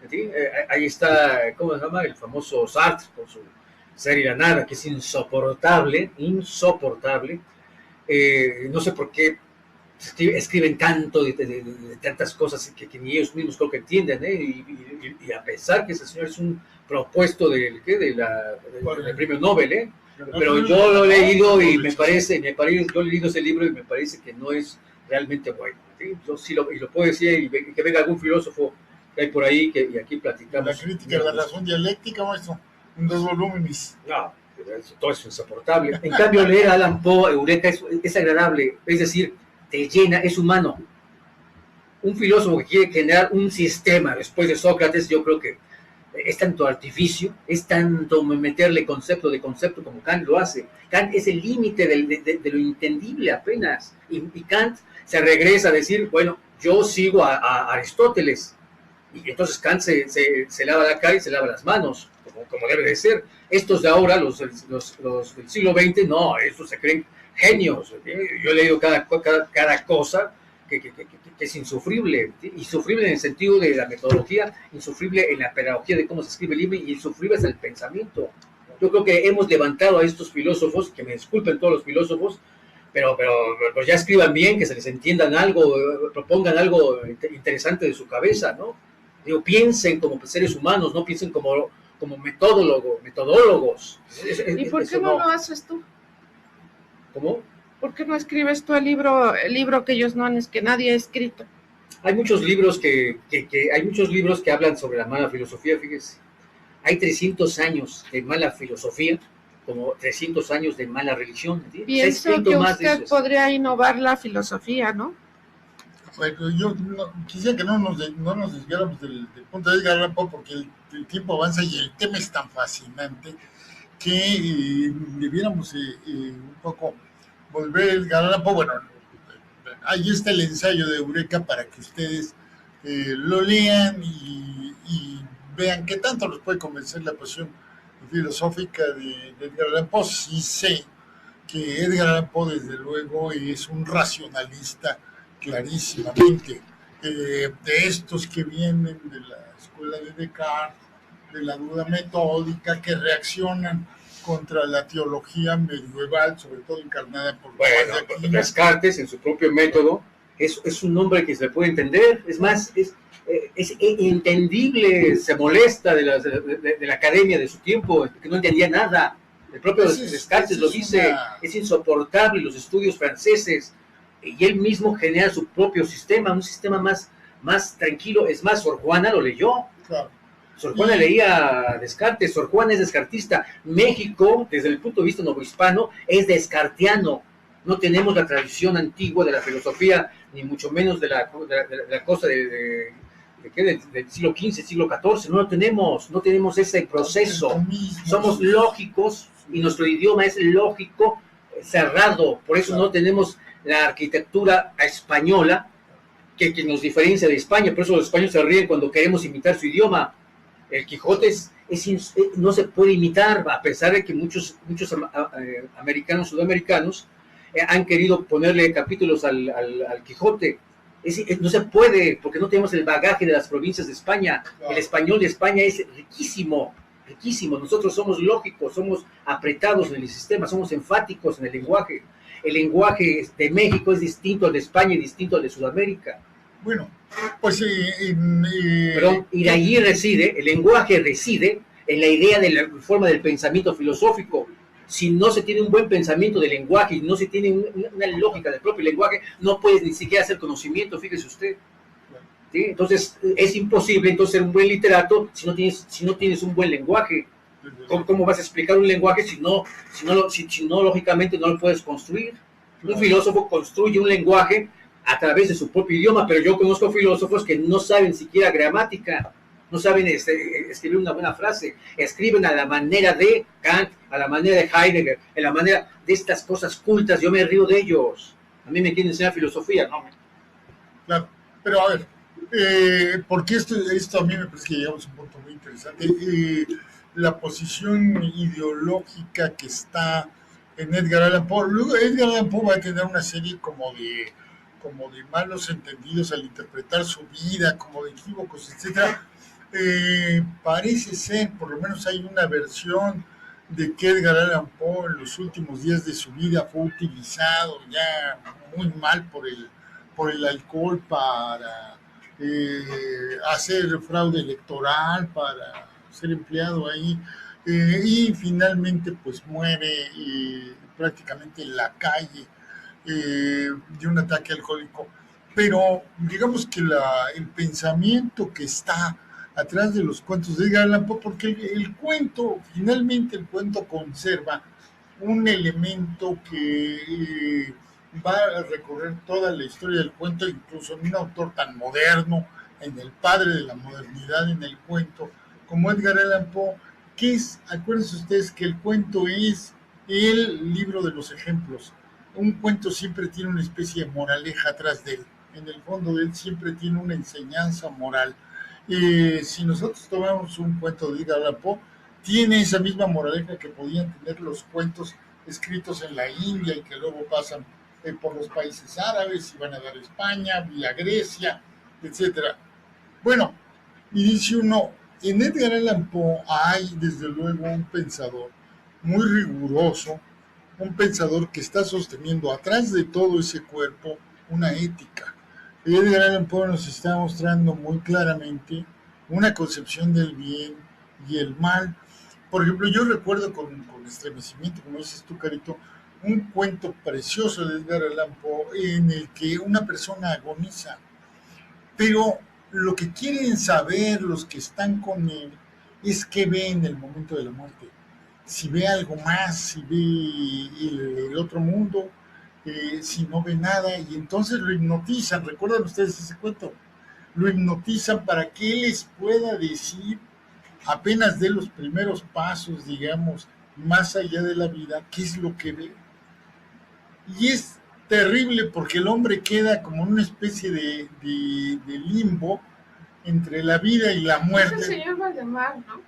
¿Sí? Ahí está, ¿cómo se llama? El famoso Sartre, con su Ser y la Nada, que es insoportable. No sé por qué escriben tanto de tantas cosas que ni ellos mismos creo que entienden, y a pesar que ese señor es un propuesto del premio Nobel, pero yo lo he leído y me parece, yo he leído ese libro y me parece que no es realmente bueno, ¿sí? Yo sí lo puedo decir, y que venga algún filósofo que hay por ahí, y aquí platicamos. La crítica de la razón dialéctica, maestro, en 2 volúmenes. No, todo es insoportable. En cambio, leer a Allan Poe, Eureka, es agradable, es decir, te llena, es humano. Un filósofo que quiere generar un sistema después de Sócrates, yo creo que es tanto artificio, es tanto meterle concepto de concepto como Kant lo hace. Kant es el límite de lo entendible apenas, y Kant se regresa a decir, bueno, yo sigo a Aristóteles, y entonces Kant se lava la cara y se lava las manos, como debe de ser. Estos de ahora, los del siglo XX, no, estos se creen genios. Yo he leído cada cosa que es insufrible, insufrible en el sentido de la metodología, insufrible en la pedagogía de cómo se escribe el libro, y insufrible es el pensamiento. Yo creo que hemos levantado a estos filósofos, que me disculpen todos los filósofos, pero ya escriban bien, que se les entiendan algo, propongan algo interesante de su cabeza, ¿no? Digo, piensen como seres humanos, no piensen como metodólogos. ¿Y por qué no lo haces tú? ¿Cómo? ¿Por qué no escribes tú el libro que ellos no han, que nadie ha escrito? Hay muchos libros que hablan sobre la mala filosofía, fíjese. Hay 300 años de mala filosofía, como 300 años de mala religión. ¿Sí? Pienso que usted podría innovar la filosofía, ¿no? Bueno, yo quisiera que no nos desviáramos del punto de Edgar Allan Poe, porque el tiempo avanza y el tema es tan fascinante que debiéramos un poco volver a Edgar Allan Poe. Bueno, ahí está el ensayo de Eureka para que ustedes lo lean y vean qué tanto los puede convencer la pasión filosófica de Edgar Allan Poe. Sí sé que Edgar Allan Poe, desde luego, es un racionalista clarísimamente, de estos que vienen de la escuela de Descartes, de la duda metódica, que reaccionan contra la teología medieval, sobre todo encarnada por... Bueno, Descartes, en su propio método, es un nombre que se puede entender, es más, es entendible, se molesta de la academia de su tiempo, que no entendía nada. El propio Descartes lo dice, es insoportable los estudios franceses, y él mismo genera su propio sistema, un sistema más tranquilo. Es más, Sor Juana lo leyó. Claro. Sor Juana leía Descartes. Sor Juana es descartista. México, desde el punto de vista novohispano, es descartiano. No tenemos la tradición antigua de la filosofía ni mucho menos de la cosa del siglo XV, siglo XIV. No tenemos ese proceso. Somos lógicos y nuestro idioma es lógico, cerrado. Por eso no tenemos la arquitectura española que nos diferencia de España. Por eso los españoles se ríen cuando queremos imitar su idioma. El Quijote no se puede imitar, a pesar de que muchos americanos, sudamericanos, han querido ponerle capítulos al Quijote. No se puede, porque no tenemos el bagaje de las provincias de España. Claro. El español de España es riquísimo, riquísimo. Nosotros somos lógicos, somos apretados en el sistema, somos enfáticos en el lenguaje. El lenguaje de México es distinto al de España y distinto al de Sudamérica. Bueno, pues... Perdón, y de allí reside, el lenguaje reside en la idea de la forma del pensamiento filosófico. Si no se tiene un buen pensamiento del lenguaje y no se tiene una lógica del propio lenguaje, no puedes ni siquiera hacer conocimiento, fíjese usted. ¿Sí? Entonces, es imposible entonces ser un buen literato si no tienes un buen lenguaje. ¿Cómo vas a explicar un lenguaje si no lógicamente no lo puedes construir? Un filósofo construye un lenguaje a través de su propio idioma, pero yo conozco filósofos que no saben siquiera gramática, no saben escribir una buena frase, escriben a la manera de Kant, a la manera de Heidegger, a la manera de estas cosas cultas. Yo me río de ellos. A mí me quieren enseñar filosofía, ¿no? Claro, pero a ver, porque esto a mí me parece que llegamos a un punto muy interesante. La posición ideológica que está en Edgar Allan Poe. Luego Edgar Allan Poe va a tener una serie como de malos entendidos al interpretar su vida, como de equívocos, etcétera. Parece ser, por lo menos hay una versión de que Edgar Allan Poe en los últimos días de su vida fue utilizado ya muy mal por el alcohol para hacer fraude electoral, para ser empleado ahí, y finalmente pues muere prácticamente en la calle de un ataque alcohólico. Pero digamos que el pensamiento que está atrás de los cuentos de Edgar Allan Poe, porque finalmente el cuento conserva un elemento que va a recorrer toda la historia del cuento, incluso en un autor tan moderno, en el padre de la modernidad en el cuento, como Edgar Allan Poe, que es, acuérdense ustedes que el cuento es el libro de los ejemplos. Un cuento siempre tiene una especie de moraleja atrás de él. En el fondo de él siempre tiene una enseñanza moral. Si nosotros tomamos un cuento de Edgar Allan Poe, tiene esa misma moraleja que podían tener los cuentos escritos en la India y que luego pasan por los países árabes y van a dar a España, vía Grecia, etc. Bueno, y dice uno, en Edgar Allan Poe hay desde luego un pensador muy riguroso, un pensador que está sosteniendo atrás de todo ese cuerpo una ética. Edgar Allan Poe nos está mostrando muy claramente una concepción del bien y el mal. Por ejemplo, yo recuerdo con estremecimiento, como dices tú, Carito, un cuento precioso de Edgar Allan Poe en el que una persona agoniza, pero lo que quieren saber los que están con él es qué ve en el momento de la muerte. Si ve algo más, si ve el otro mundo, si no ve nada, y entonces lo hipnotizan. ¿Recuerdan ustedes ese cuento? Lo hipnotizan para que él les pueda decir, apenas de los primeros pasos, digamos, más allá de la vida, qué es lo que ve. Y es terrible porque el hombre queda como en una especie de limbo entre la vida y la muerte. Es el señor Valdemar, ¿no?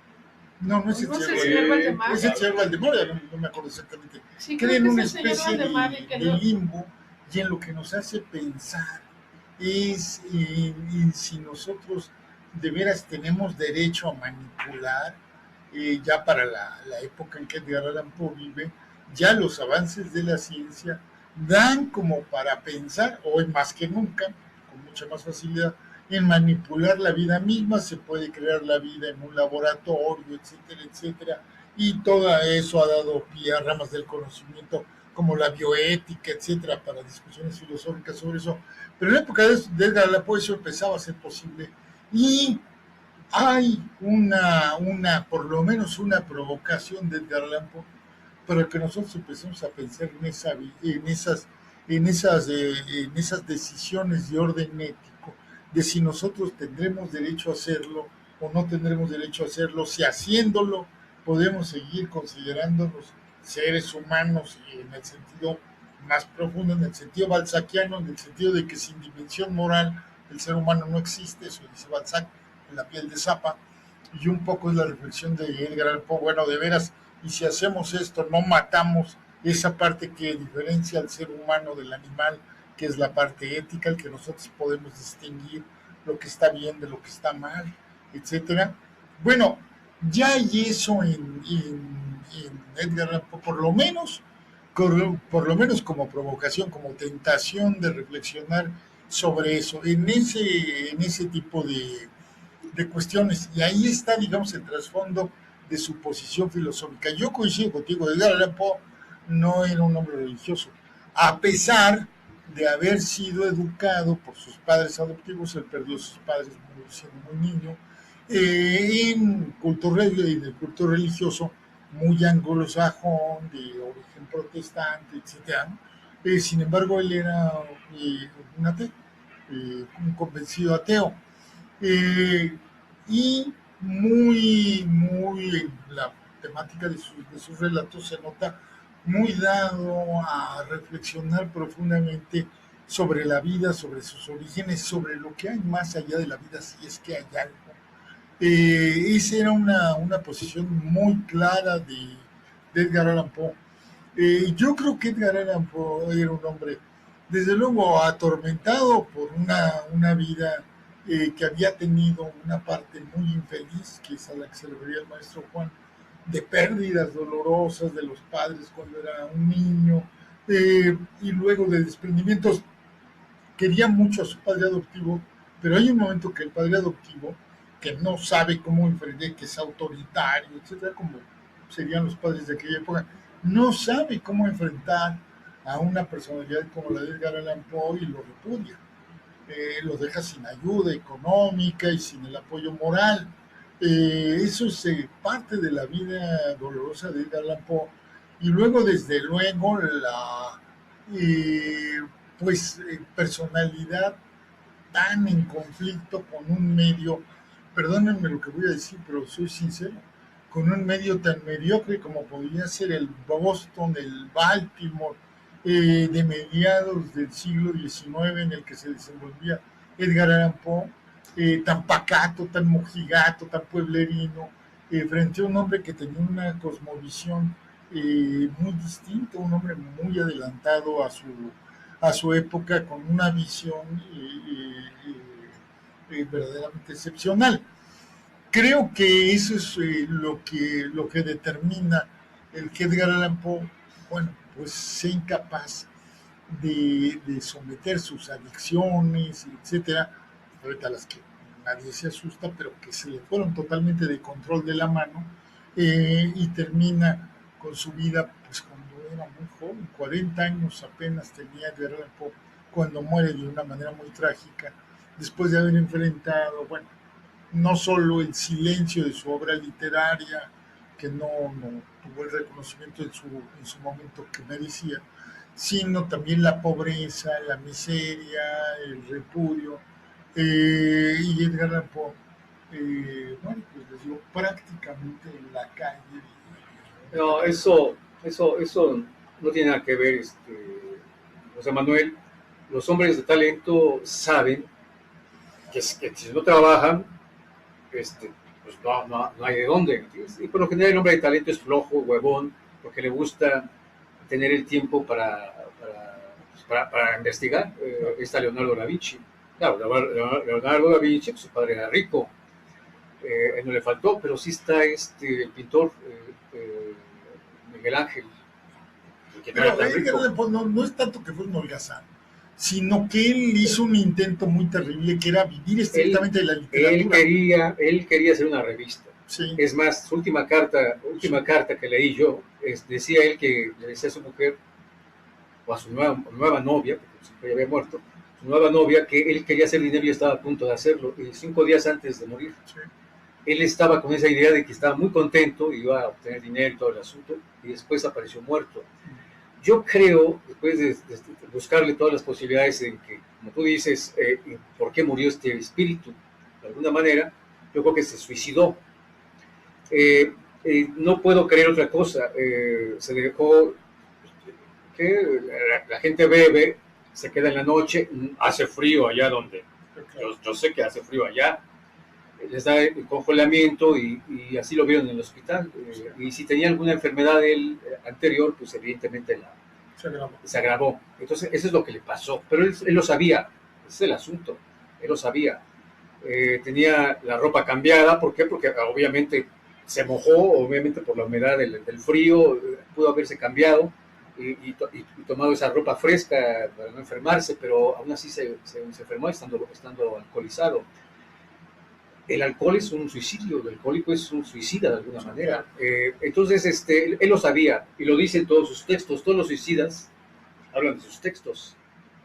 No es el señor Valdemar. Es el señor Valdemar, no me acuerdo exactamente. Sí, queda en una especie de limbo, y en lo que nos hace pensar es si nosotros de veras tenemos derecho a manipular, ya para la época en que Edgar Allan Poe vive, ya los avances de la ciencia dan como para pensar, hoy más que nunca, con mucha más facilidad, en manipular la vida misma. Se puede crear la vida en un laboratorio, etcétera, etcétera, y todo eso ha dado pie a ramas del conocimiento como la bioética, etcétera, para discusiones filosóficas sobre eso. Pero en la época de Edgar Allan Poe eso empezaba a ser posible, y hay por lo menos una provocación de Edgar Allan Poe para que nosotros empecemos a pensar en en esas decisiones de orden ético, de si nosotros tendremos derecho a hacerlo o no tendremos derecho a hacerlo, si haciéndolo podemos seguir considerándonos seres humanos y en el sentido más profundo, en el sentido balzaquiano, en el sentido de que sin dimensión moral el ser humano no existe, eso dice Balzac en La piel de Zapa, y un poco es la reflexión de Edgar Allan Poe, bueno, de veras, y si hacemos esto, no matamos esa parte que diferencia al ser humano del animal, que es la parte ética, el que nosotros podemos distinguir lo que está bien de lo que está mal, etcétera. Bueno, ya hay eso en Edgar Allan Poe, por lo menos como provocación, como tentación de reflexionar sobre eso, en ese tipo de cuestiones. Y ahí está, digamos, el trasfondo de su posición filosófica. Yo coincido contigo, Edgar Allan Poe no era un hombre religioso, a pesar de haber sido educado por sus padres adoptivos. Él perdió a sus padres siendo muy niño, en el culto religioso muy anglosajón, de origen protestante, etc. Sin embargo, él era un ateo, un convencido ateo. Eh, y muy la temática de sus relatos se nota muy dado a reflexionar profundamente sobre la vida, sobre sus orígenes, sobre lo que hay más allá de la vida, si es que hay algo. Esa era una posición muy clara de Edgar Allan Poe. Yo creo que Edgar Allan Poe era un hombre, desde luego, atormentado por una vida que había tenido una parte muy infeliz, que es a la que se refería el maestro Juan, de pérdidas dolorosas de los padres cuando era un niño, y luego de desprendimientos. Quería mucho a su padre adoptivo, pero hay un momento que el padre adoptivo, que no sabe cómo enfrentar, que es autoritario, etcétera, como serían los padres de aquella época, no sabe cómo enfrentar a una personalidad como la de Edgar Allan Poe y lo repudia. Lo deja sin ayuda económica y sin el apoyo moral. Eso es parte de la vida dolorosa de Edgar Allan Poe. Y luego, desde luego, la personalidad tan en conflicto con un medio, perdónenme lo que voy a decir, pero soy sincero, con un medio tan mediocre como podría ser el Boston, el Baltimore, de mediados del siglo XIX, en el que se desenvolvía Edgar Allan Poe, tan pacato, tan mojigato, tan pueblerino, frente a un hombre que tenía una cosmovisión muy distinta, un hombre muy adelantado a su época, con una visión verdaderamente excepcional. Creo que eso es lo que determina el que Edgar Allan Poe, bueno, pues sea incapaz de someter sus adicciones, etcétera, ahorita las que nadie se asusta, pero que se le fueron totalmente de control de la mano, y termina con su vida, pues cuando era muy joven, 40 años apenas tenía Edgar Allan Poe, cuando muere de una manera muy trágica, después de haber enfrentado, bueno, no solo el silencio de su obra literaria, que no tuvo el reconocimiento en su momento que merecía, sino también la pobreza, la miseria, el repudio, y Edgar Allan Poe, bueno, pues les digo, prácticamente en la calle. No, eso no tiene nada que ver, José Manuel. Los hombres de talento saben que si no trabajan, pues no hay de dónde. Y por lo general el hombre de talento es flojo, huevón, porque le gusta tener el tiempo para investigar. Está Leonardo da Vinci. Claro, Leonardo da Vinci, pues su padre era rico, no le faltó, pero sí está el pintor Miguel Ángel, que no era tan rico. No es tanto que fue un holgazán, sino que él hizo un intento muy terrible, que era vivir estrictamente de la literatura. Él quería hacer una revista. Sí. Es más, su última carta que leí yo, decía él que le decía a su mujer, o a su nueva novia, porque su mujer había muerto, su nueva novia, que él quería hacer dinero y estaba a punto de hacerlo, y 5 días antes de morir. Sí. Él estaba con esa idea de que estaba muy contento, iba a obtener dinero y todo el asunto, y después apareció muerto. Yo creo, después de buscarle todas las posibilidades en que, como tú dices, ¿por qué murió este espíritu? De alguna manera, yo creo que se suicidó. No puedo creer otra cosa. Se dejó que la gente bebe, se queda en la noche, hace frío allá donde. Yo sé que hace frío allá, les da el congelamiento y así lo vieron en el hospital. Y si tenía alguna enfermedad anterior, pues evidentemente se agravó. Entonces, eso es lo que le pasó. Pero él lo sabía, ese es el asunto, él lo sabía. Tenía la ropa cambiada, ¿por qué? Porque obviamente se mojó, obviamente por la humedad del frío, pudo haberse cambiado y tomado esa ropa fresca para no enfermarse, pero aún así se enfermó estando alcoholizado. El alcohol es un suicidio, el alcohólico es un suicida de alguna manera. Entonces, él lo sabía y lo dice en todos sus textos. Todos los suicidas hablan de sus textos.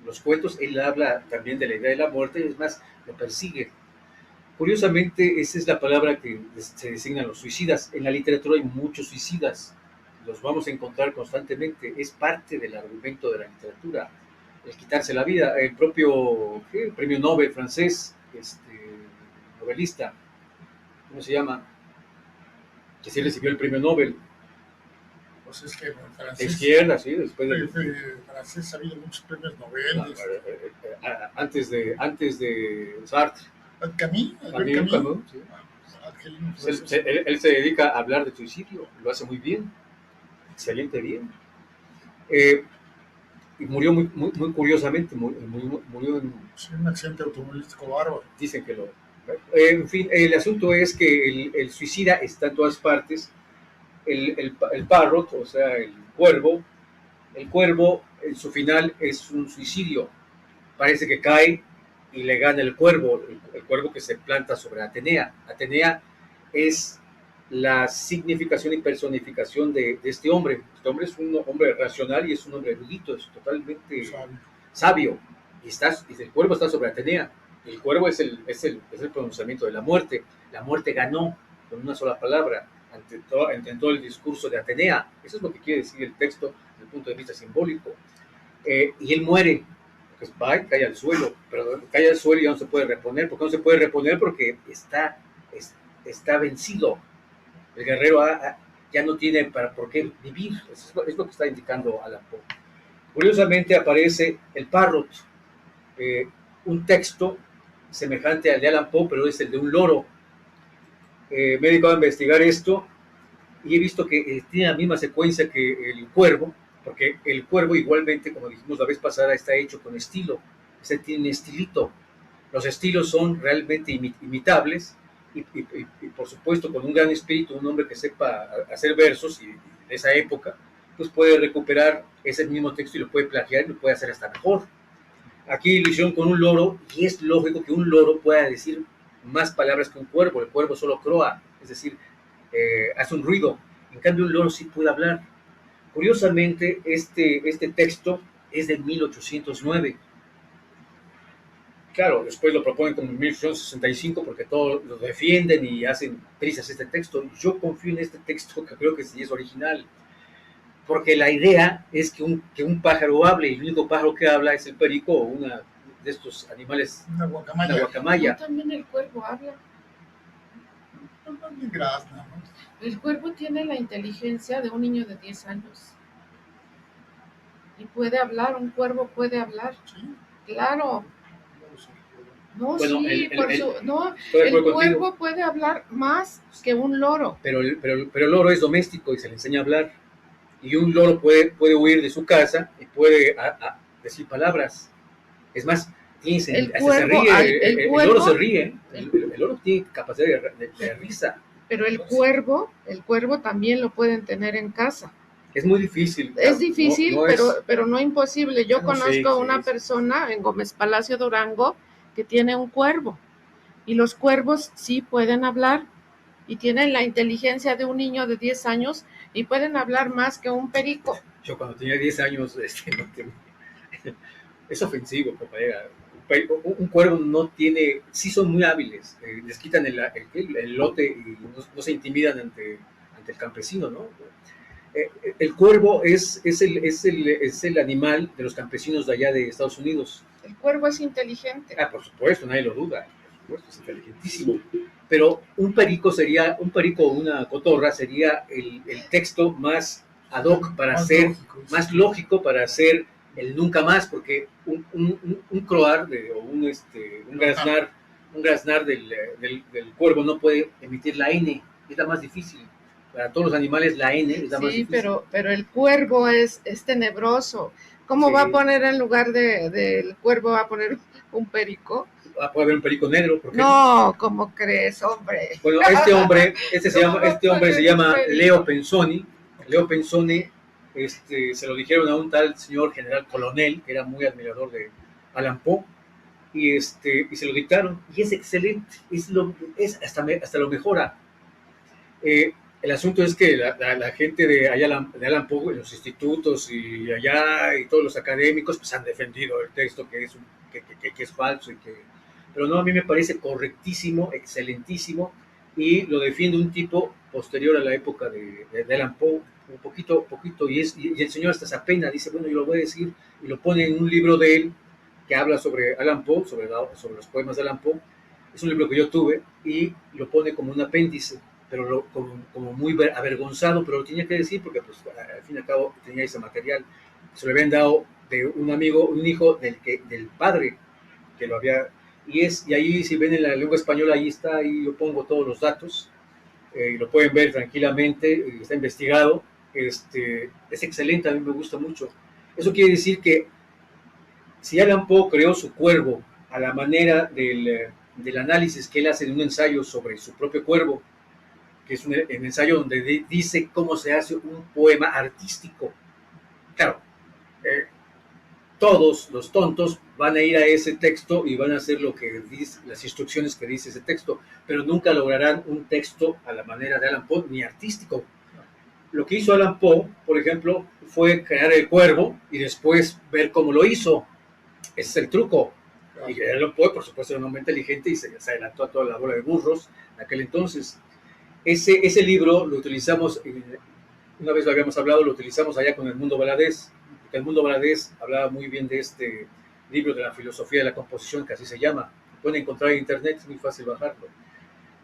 Los cuentos, él habla también de la idea de la muerte, es más, lo persigue. Curiosamente, esa es la palabra que se designan los suicidas. En la literatura hay muchos suicidas, los vamos a encontrar constantemente. Es parte del argumento de la literatura, el quitarse la vida. El propio premio Nobel francés, novelista, ¿cómo se llama? Que sí recibió el premio Nobel. Pues es que francés, de izquierda, sí, después de francés ha habido muchos premios Nobel. Antes de Sartre. Camus, sí. Él se dedica a hablar de suicidio, lo hace muy bien, excelente bien. Y murió muy curiosamente, murió en un accidente automovilístico bárbaro. Dicen que lo... En fin, el asunto es que el suicida está en todas partes. El parrot, o sea, el cuervo en su final es un suicidio. Parece que cae y le gana el cuervo que se planta sobre Atenea. Atenea es la significación y personificación de este hombre. Este hombre es un hombre racional y es un hombre erudito, es totalmente sabio. Y el cuervo está sobre Atenea. El cuervo es el pronunciamiento de la muerte. La muerte ganó con una sola palabra ante todo el discurso de Atenea. Eso es lo que quiere decir el texto desde el punto de vista simbólico. Y él muere, pues va y cae al suelo, pero cae al suelo y ya no se puede reponer. ¿Por qué no se puede reponer? Porque está vencido. El guerrero ya no tiene por qué vivir. Es lo que está indicando Allan Poe. Curiosamente aparece el Parrot, un texto semejante al de Allan Poe, pero es el de un loro. Me he dedicado a investigar esto y he visto que tiene la misma secuencia que el cuervo, porque el cuervo igualmente, como dijimos la vez pasada, está hecho con estilo. Tiene estilito. Los estilos son realmente imitables y por supuesto con un gran espíritu, un hombre que sepa hacer versos y de esa época, pues puede recuperar ese mismo texto y lo puede plagiar y lo puede hacer hasta mejor. Aquí lo hicieron con un loro y es lógico que un loro pueda decir más palabras que un cuervo. El cuervo solo croa, es decir, hace un ruido. En cambio, un loro sí puede hablar. Curiosamente, este texto es de 1809. Claro, después lo proponen como en 1865 porque todos lo defienden y hacen trizas este texto. Yo confío en este texto que creo que sí es original. Porque la idea es que un pájaro hable y el único pájaro que habla es el perico o una de estos animales, una guacamaya. No, también el cuervo habla. El cuervo tiene la inteligencia de un niño de 10 años. Y puede hablar, un cuervo puede hablar. ¿Sí? Claro. No, bueno, sí, el cuervo puede hablar más que un loro. Pero el loro es doméstico y se le enseña a hablar. Y un loro puede huir de su casa y puede decir palabras. Es más, se ríe. El loro se ríe. El loro tiene capacidad de risa. Pero el cuervo también lo pueden tener en casa. Es muy difícil. Es difícil, pero no imposible. Yo conozco a una persona en Gómez Palacio, Durango, que tiene un cuervo. Y los cuervos sí pueden hablar y tienen la inteligencia de un niño de 10 años y pueden hablar más que un perico. Yo cuando tenía 10 años, es ofensivo, compañera. Un cuervo no tiene, sí son muy hábiles, les quitan el lote y no se intimidan ante el campesino, ¿no? El cuervo es el animal de los campesinos de allá de Estados Unidos. El cuervo es inteligente. Ah, por supuesto, nadie lo duda. Por supuesto, es inteligentísimo. Pero un perico o una cotorra sería el texto más ad hoc para hacer, más lógico para hacer el nunca más, porque un croar o un graznar del cuervo no puede emitir la N, es la más difícil. Para todos los animales la N es la más difícil. Sí, pero el cuervo es tenebroso. ¿Cómo va a poner en lugar del cuervo, va a poner un perico? Puede haber un perico negro. No, ¿cómo crees, hombre? Bueno, este hombre se llama Leo Pensoni. Leo Pensoni, se lo dijeron a un tal señor general coronel, que era muy admirador de Allan Poe, y se lo dictaron, y es excelente, hasta lo mejora. El asunto es que la gente de Allan Poe, en los institutos y allá, y todos los académicos, pues han defendido el texto que es falso, pero no, a mí me parece correctísimo, excelentísimo, y lo defiende un tipo posterior a la época de Allan Poe, un poquito, y el señor hasta se apena, dice, bueno, yo lo voy a decir, y lo pone en un libro de él, que habla sobre Allan Poe, sobre los poemas de Allan Poe. Es un libro que yo tuve, y lo pone como un apéndice, pero como muy avergonzado, pero lo tenía que decir porque pues, al fin y al cabo tenía ese material. Se lo habían dado de un amigo, un hijo del padre que lo había... Y ahí, si ven en la lengua española, ahí está, ahí yo pongo todos los datos, y lo pueden ver tranquilamente, está investigado. Es excelente, a mí me gusta mucho. Eso quiere decir que si Allan Poe creó su cuervo a la manera del análisis que él hace de un ensayo sobre su propio cuervo, que es un ensayo donde dice cómo se hace un poema artístico. Claro, todos los tontos van a ir a ese texto y van a hacer lo que dice, las instrucciones que dice ese texto, pero nunca lograrán un texto a la manera de Allan Poe, ni artístico. Lo que hizo Allan Poe, por ejemplo, fue crear el cuervo y después ver cómo lo hizo. Ese es el truco. Y Allan Poe, por supuesto, era un hombre inteligente y se adelantó a toda la bola de burros en aquel entonces. Ese libro lo utilizamos, una vez lo habíamos hablado, lo utilizamos allá con Edmundo Valadez. Edmundo Valadez hablaba muy bien de este libro de la filosofía de la composición, que así se llama. Lo pueden encontrar en internet, es muy fácil bajarlo.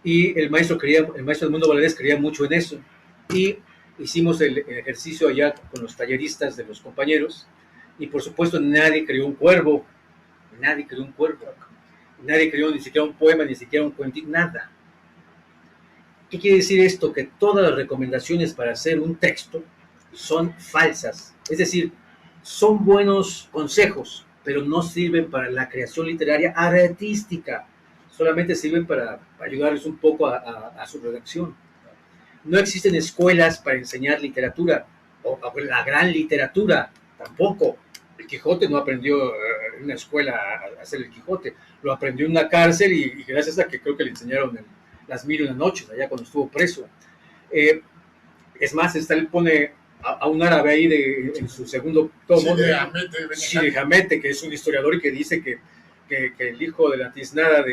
Y el maestro Edmundo Valadez creía mucho en eso. Y hicimos el ejercicio allá con los talleristas de los compañeros. Y por supuesto nadie creó un cuervo. Nadie creó un cuervo. Nadie creó ni siquiera un poema, ni siquiera un cuentito, nada. ¿Qué quiere decir esto? Que todas las recomendaciones para hacer un texto son falsas. Es decir, son buenos consejos, pero no sirven para la creación literaria artística. Solamente sirven para ayudarles un poco a su redacción. No existen escuelas para enseñar literatura, o la gran literatura, tampoco. El Quijote no aprendió en una escuela a hacer el Quijote, lo aprendió en una cárcel y gracias a que creo que le enseñaron las 1001 noches, allá cuando estuvo preso. Es más, él pone a un árabe ahí en su segundo tomo, Cide Hamete, que es un historiador y que dice que el hijo de la tiznada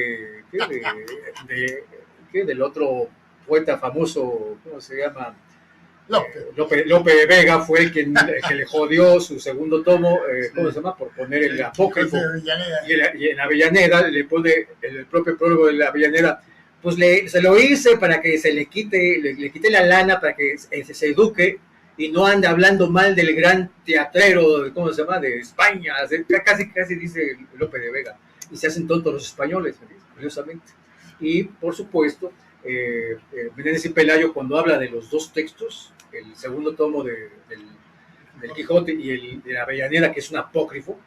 del otro poeta famoso, ¿cómo se llama? Lope de Vega fue el que le jodió su segundo tomo, ¿cómo se llama? Por poner el apócrifo. Y en Avellaneda le pone el propio prólogo de la Avellaneda. Pues se lo hice para que se le quite la lana, para que se eduque y no ande hablando mal del gran teatrero, ¿cómo se llama? De España. Casi dice Lope de Vega. Y se hacen tontos los españoles, curiosamente. Y, por supuesto, Menéndez y Pelayo, cuando habla de los dos textos, el segundo tomo del Quijote y el de la Avellaneda, que es un apócrifo,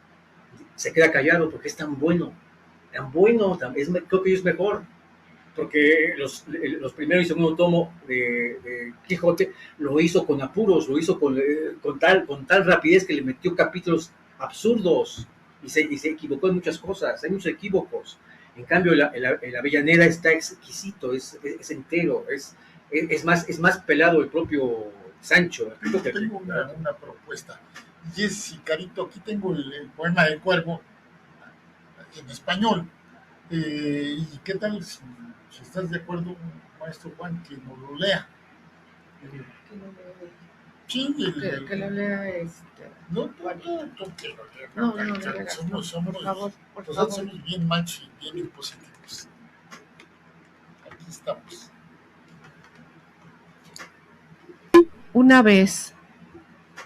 se queda callado porque es tan bueno, creo que es mejor, porque los primeros y segundo tomo de Quijote lo hizo con apuros, lo hizo con tal rapidez que le metió capítulos absurdos y se equivocó en muchas cosas, hay muchos equívocos. En cambio, el Avellaneda está exquisito, es entero, es más pelado el propio Sancho. Yo tengo una propuesta. Y es, Carito, aquí tengo el poema del Cuervo en español. ¿Y qué tal si estás de acuerdo, maestro Juan, que nos lo lea? Sí, que lo lea no, tú que lo lea. No, de veras, Somos, por favor, nosotros somos bien machos y bien impositivos. Aquí estamos. Una vez,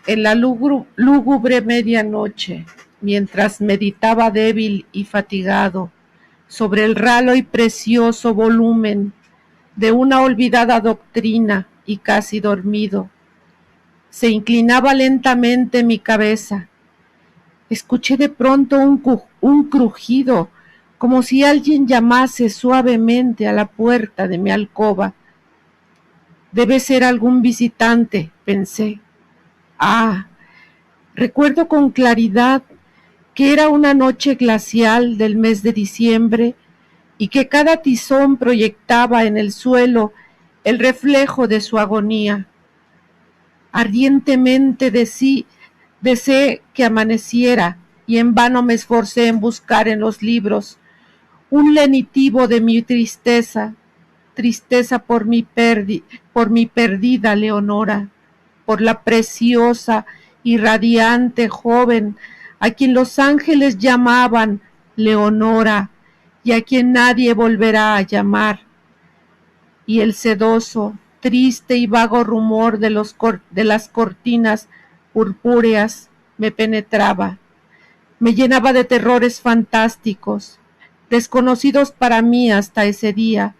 en la lúgubre medianoche, mientras meditaba débil y fatigado sobre el ralo y precioso volumen de una olvidada doctrina y casi dormido, se inclinaba lentamente mi cabeza. Escuché de pronto un crujido, como si alguien llamase suavemente a la puerta de mi alcoba. Debe ser algún visitante, pensé. Ah, recuerdo con claridad que era una noche glacial del mes de diciembre y que cada tizón proyectaba en el suelo el reflejo de su agonía. Ardientemente deseé que amaneciera y en vano me esforcé en buscar en los libros un lenitivo de mi tristeza por mi perdida Leonora, por la preciosa y radiante joven a quien los ángeles llamaban Leonora y a quien nadie volverá a llamar. Y el sedoso, triste y vago rumor de las cortinas purpúreas me penetraba, me llenaba de terrores fantásticos, desconocidos para mí hasta ese día,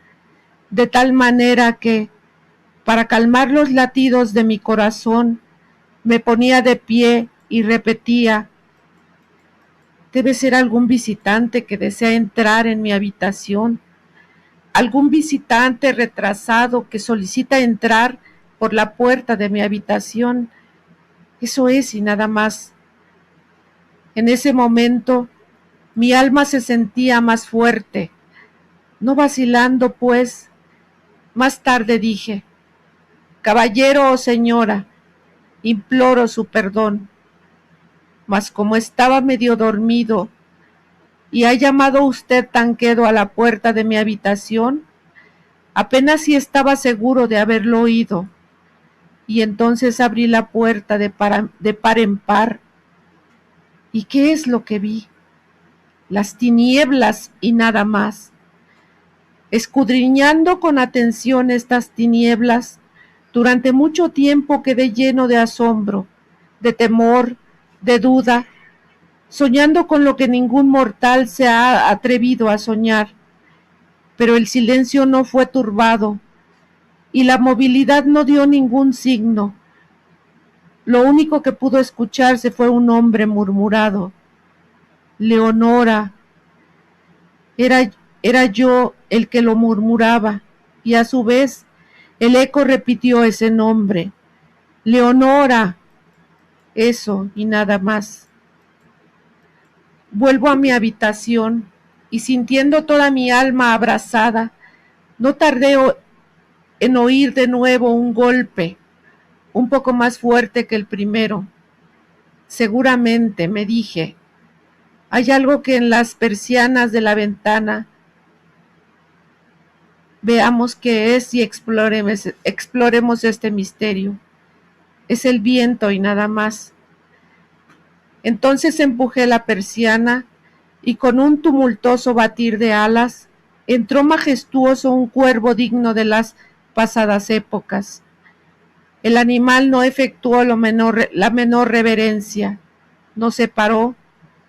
de tal manera que, para calmar los latidos de mi corazón, me ponía de pie y repetía: debe ser algún visitante que desea entrar en mi habitación, algún visitante retrasado que solicita entrar por la puerta de mi habitación. Eso es y nada más. En ese momento mi alma se sentía más fuerte. No vacilando, pues, más tarde dije: caballero o señora, imploro su perdón. Mas como estaba medio dormido y ha llamado usted tan quedo a la puerta de mi habitación, apenas si estaba seguro de haberlo oído. Y entonces abrí la puerta de par en par. ¿Y qué es lo que vi? Las tinieblas y nada más. Escudriñando con atención estas tinieblas, durante mucho tiempo quedé lleno de asombro, de temor, de duda, soñando con lo que ningún mortal se ha atrevido a soñar. Pero el silencio no fue turbado y la movilidad no dio ningún signo. Lo único que pudo escucharse fue un hombre murmurado: Leonora. Era yo el que lo murmuraba, y a su vez el eco repitió ese nombre: Leonora. Eso y nada más. Vuelvo a mi habitación y, sintiendo toda mi alma abrasada, no tardé en oír de nuevo un golpe, un poco más fuerte que el primero. Seguramente, me dije, hay algo que en las persianas de la ventana. Veamos qué es y exploremos este misterio. Es el viento y nada más. Entonces empujé la persiana y con un tumultuoso batir de alas entró majestuoso un cuervo digno de las pasadas épocas. El animal no efectuó la menor reverencia, no se paró,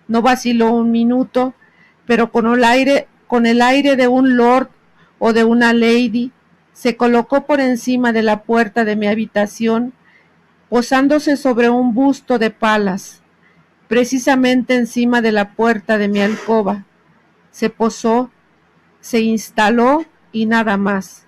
no vaciló un minuto, pero con el aire de un lord o de una lady, se colocó por encima de la puerta de mi habitación, posándose sobre un busto de Palas, precisamente encima de la puerta de mi alcoba. Se posó, se instaló y nada más.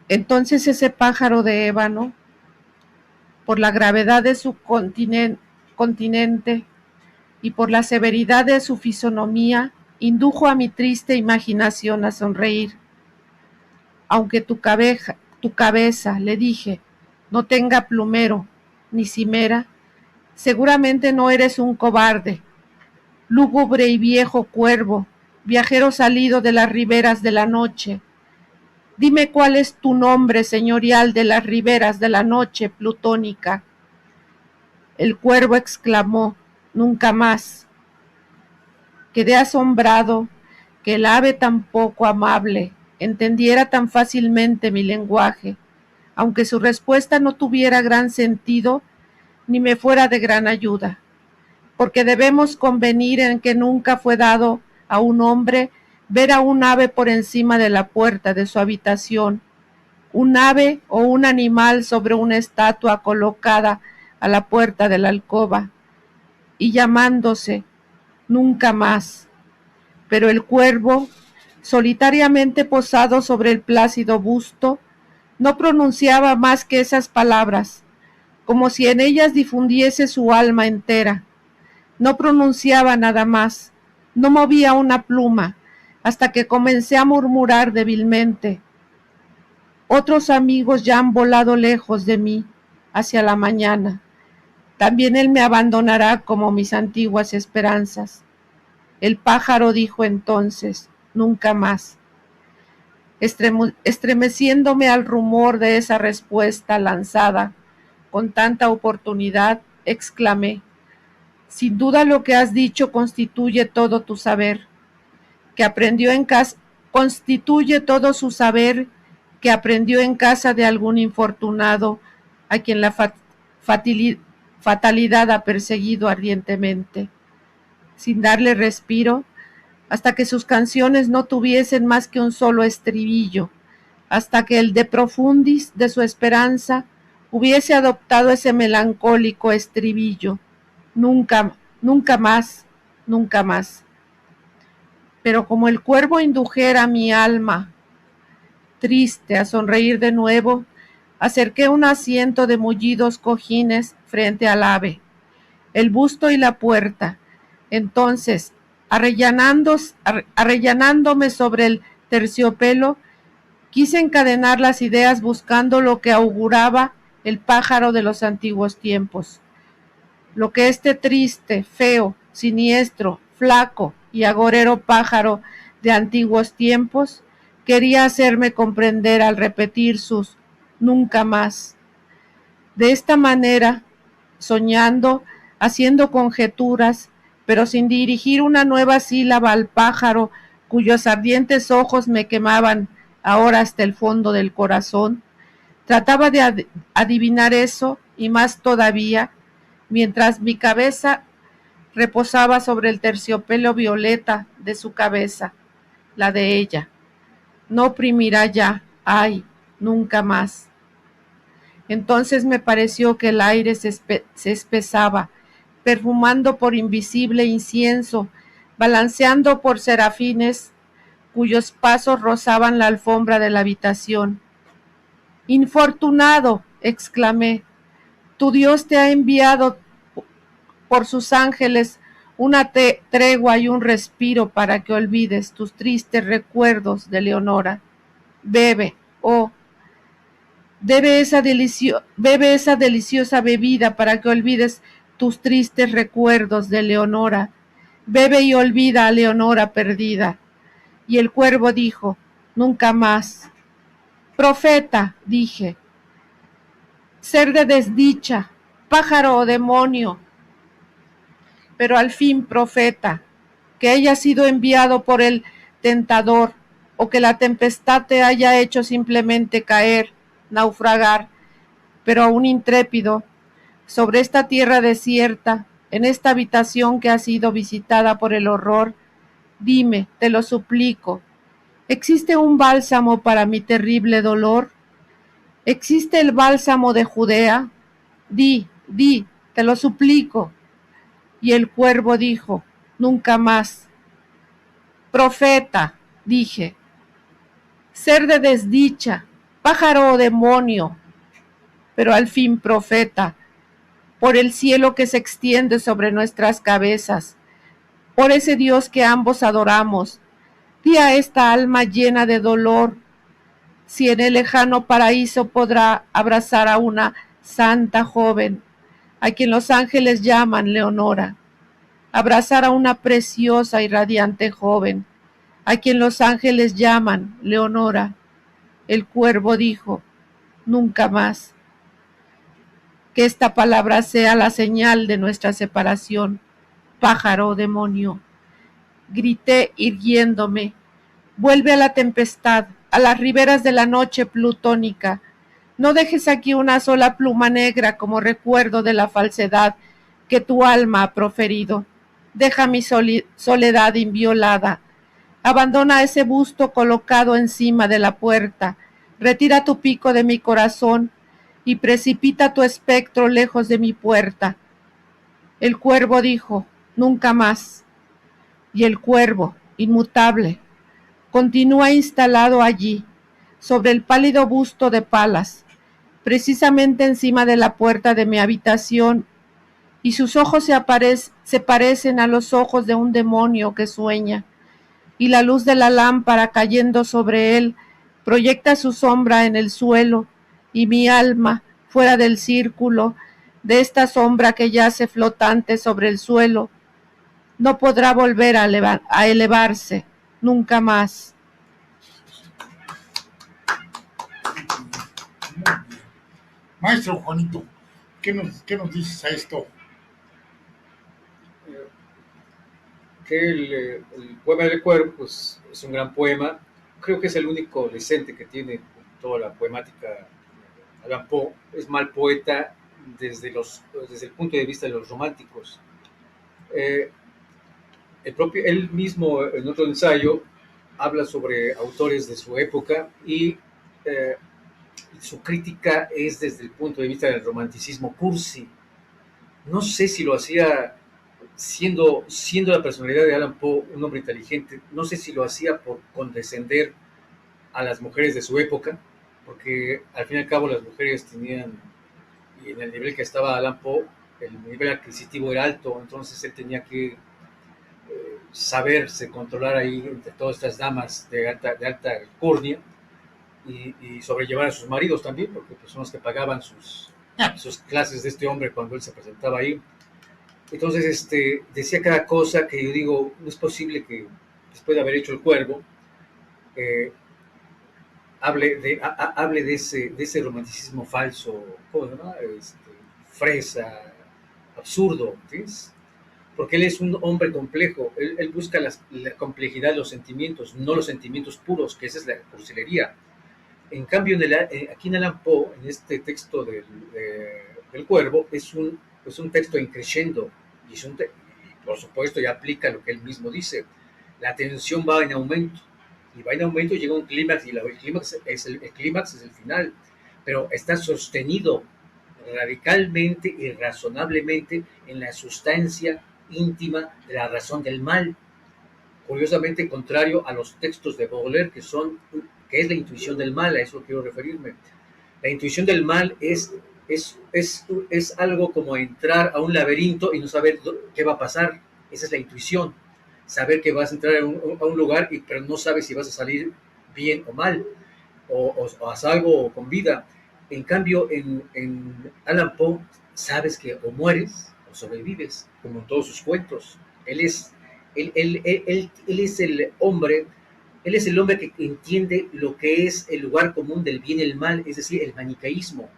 Entonces ese pájaro de ébano, por la gravedad de su continente y por la severidad de su fisonomía, indujo a mi triste imaginación a sonreír. Aunque tu cabeza, le dije, no tenga plumero ni cimera, Seguramente no eres un cobarde, lúgubre y viejo cuervo, viajero salido de las riberas de la noche. Dime cuál es tu nombre, señorial de las riberas de la noche plutónica. El cuervo exclamó: nunca más. Quedé asombrado que el ave tan poco amable entendiera tan fácilmente mi lenguaje, aunque su respuesta no tuviera gran sentido ni me fuera de gran ayuda, porque debemos convenir en que nunca fue dado a un hombre ver a un ave por encima de la puerta de su habitación, un ave o un animal sobre una estatua colocada a la puerta de la alcoba, y llamándose nunca más. Pero el cuervo, solitariamente posado sobre el plácido busto, no pronunciaba más que esas palabras, como si en ellas difundiese su alma entera. No pronunciaba nada más, no movía una pluma, hasta que comencé a murmurar débilmente: otros amigos ya han volado lejos de mí, hacia la mañana. También él me abandonará como mis antiguas esperanzas. El pájaro dijo entonces: nunca más. Estremeciéndome al rumor de esa respuesta lanzada con tanta oportunidad, exclamé: sin duda lo que has dicho constituye todo tu saber, que aprendió en casa, constituye todo su saber que aprendió en casa de algún infortunado a quien la fatalidad ha perseguido ardientemente, sin darle respiro, hasta que sus canciones no tuviesen más que un solo estribillo, hasta que el de profundis de su esperanza hubiese adoptado ese melancólico estribillo: nunca, nunca más, nunca más. Pero como el cuervo indujera mi alma triste a sonreír de nuevo, acerqué un asiento de mullidos cojines frente al ave, el busto y la puerta. Entonces, arrellanándome sobre el terciopelo, quise encadenar las ideas buscando lo que auguraba el pájaro de los antiguos tiempos, lo que este triste, feo, siniestro, flaco y agorero pájaro de antiguos tiempos quería hacerme comprender al repetir sus nunca más. De esta manera, soñando, haciendo conjeturas, pero sin dirigir una nueva sílaba al pájaro cuyos ardientes ojos me quemaban ahora hasta el fondo del corazón, trataba de adivinar eso y más todavía, mientras mi cabeza reposaba sobre el terciopelo violeta de su cabeza, la de ella. No oprimirá ya, ay, nunca más. Entonces me pareció que el aire se espesaba, perfumando por invisible incienso, balanceando por serafines cuyos pasos rozaban la alfombra de la habitación. Infortunado, exclamé, tu Dios te ha enviado por sus ángeles una tregua y un respiro para que olvides tus tristes recuerdos de Leonora. Bebe, oh, bebe esa deliciosa bebida para que olvides tus tristes recuerdos de Leonora. Bebe y olvida a Leonora perdida. Y el cuervo dijo: nunca más. Profeta, dije, ser de desdicha, pájaro o demonio, pero al fin profeta, que haya sido enviado por el tentador, o que la tempestad te haya hecho simplemente caer, naufragar, pero aún intrépido, sobre esta tierra desierta, en esta habitación que ha sido visitada por el horror. Dime, te lo suplico, ¿existe un bálsamo para mi terrible dolor? ¿Existe el bálsamo de Judea? Di, te lo suplico. Y el cuervo dijo: nunca más. Profeta, dije, ser de desdicha, pájaro o demonio, pero al fin profeta, por el cielo que se extiende sobre nuestras cabezas, por ese Dios que ambos adoramos, di a esta alma llena de dolor si en el lejano paraíso podrá abrazar a una santa joven, a quien los ángeles llaman Leonora, abrazar a una preciosa y radiante joven, a quien los ángeles llaman Leonora. El cuervo dijo: nunca más. Que esta palabra sea la señal de nuestra separación. Pájaro demonio, grité irguiéndome, vuelve a la tempestad, a las riberas de la noche plutónica. No dejes aquí una sola pluma negra como recuerdo de la falsedad que tu alma ha proferido. Deja mi soledad inviolada. Abandona ese busto colocado encima de la puerta. Retira tu pico de mi corazón y precipita tu espectro lejos de mi puerta. El cuervo dijo: nunca más. Y el cuervo, inmutable, continúa instalado allí, sobre el pálido busto de Palas, precisamente encima de la puerta de mi habitación, y sus ojos se parecen a los ojos de un demonio que sueña, y la luz de la lámpara cayendo sobre él proyecta su sombra en el suelo, y mi alma, fuera del círculo de esta sombra que yace flotante sobre el suelo, no podrá volver a elevarse nunca más. Maestro Juanito, ¿qué nos dices a esto? Que el poema del cuervo pues, es un gran poema. Creo que es el único decente que tiene toda la poemática. Allan Poe es mal poeta desde el punto de vista de los románticos. Él mismo en otro ensayo habla sobre autores de su época y su crítica es desde el punto de vista del romanticismo cursi. No sé si lo hacía siendo la personalidad de Allan Poe un hombre inteligente, no sé si lo hacía por condescender a las mujeres de su época, porque al fin y al cabo las mujeres tenían, y en el nivel que estaba Allan Poe, el nivel adquisitivo era alto, entonces él tenía que saberse controlar ahí entre todas estas damas de alta alcurnia y sobrellevar a sus maridos también, porque pues, son los que pagaban sus clases de este hombre cuando él se presentaba ahí. Entonces decía cada cosa que yo digo, no es posible que después de haber hecho El Cuervo hable de ese romanticismo falso, ¿cómo se llama? Fresa, absurdo, ¿ves? Porque él es un hombre complejo, él busca la complejidad de los sentimientos, no los sentimientos puros, que esa es la cursilería. En cambio, aquí en Allan Poe, en este texto del Cuervo, es un texto in crescendo, y por supuesto ya aplica lo que él mismo dice. La tensión va en aumento, y va en aumento, llega un clímax, y el clímax es el final, pero está sostenido radicalmente y razonablemente en la sustancia íntima de la razón del mal, curiosamente contrario a los textos de Baudelaire, que es la intuición del mal. A eso quiero referirme. La intuición del mal es algo como entrar a un laberinto y no saber qué va a pasar. Esa es la intuición, saber que vas a entrar a un lugar, pero no sabes si vas a salir bien o mal, o a salvo o con vida. En cambio, en Allan Poe, sabes que o mueres o sobrevives, como en todos sus cuentos. Él es el hombre, él es el hombre que entiende lo que es el lugar común del bien y el mal, es decir, el manicaísmo.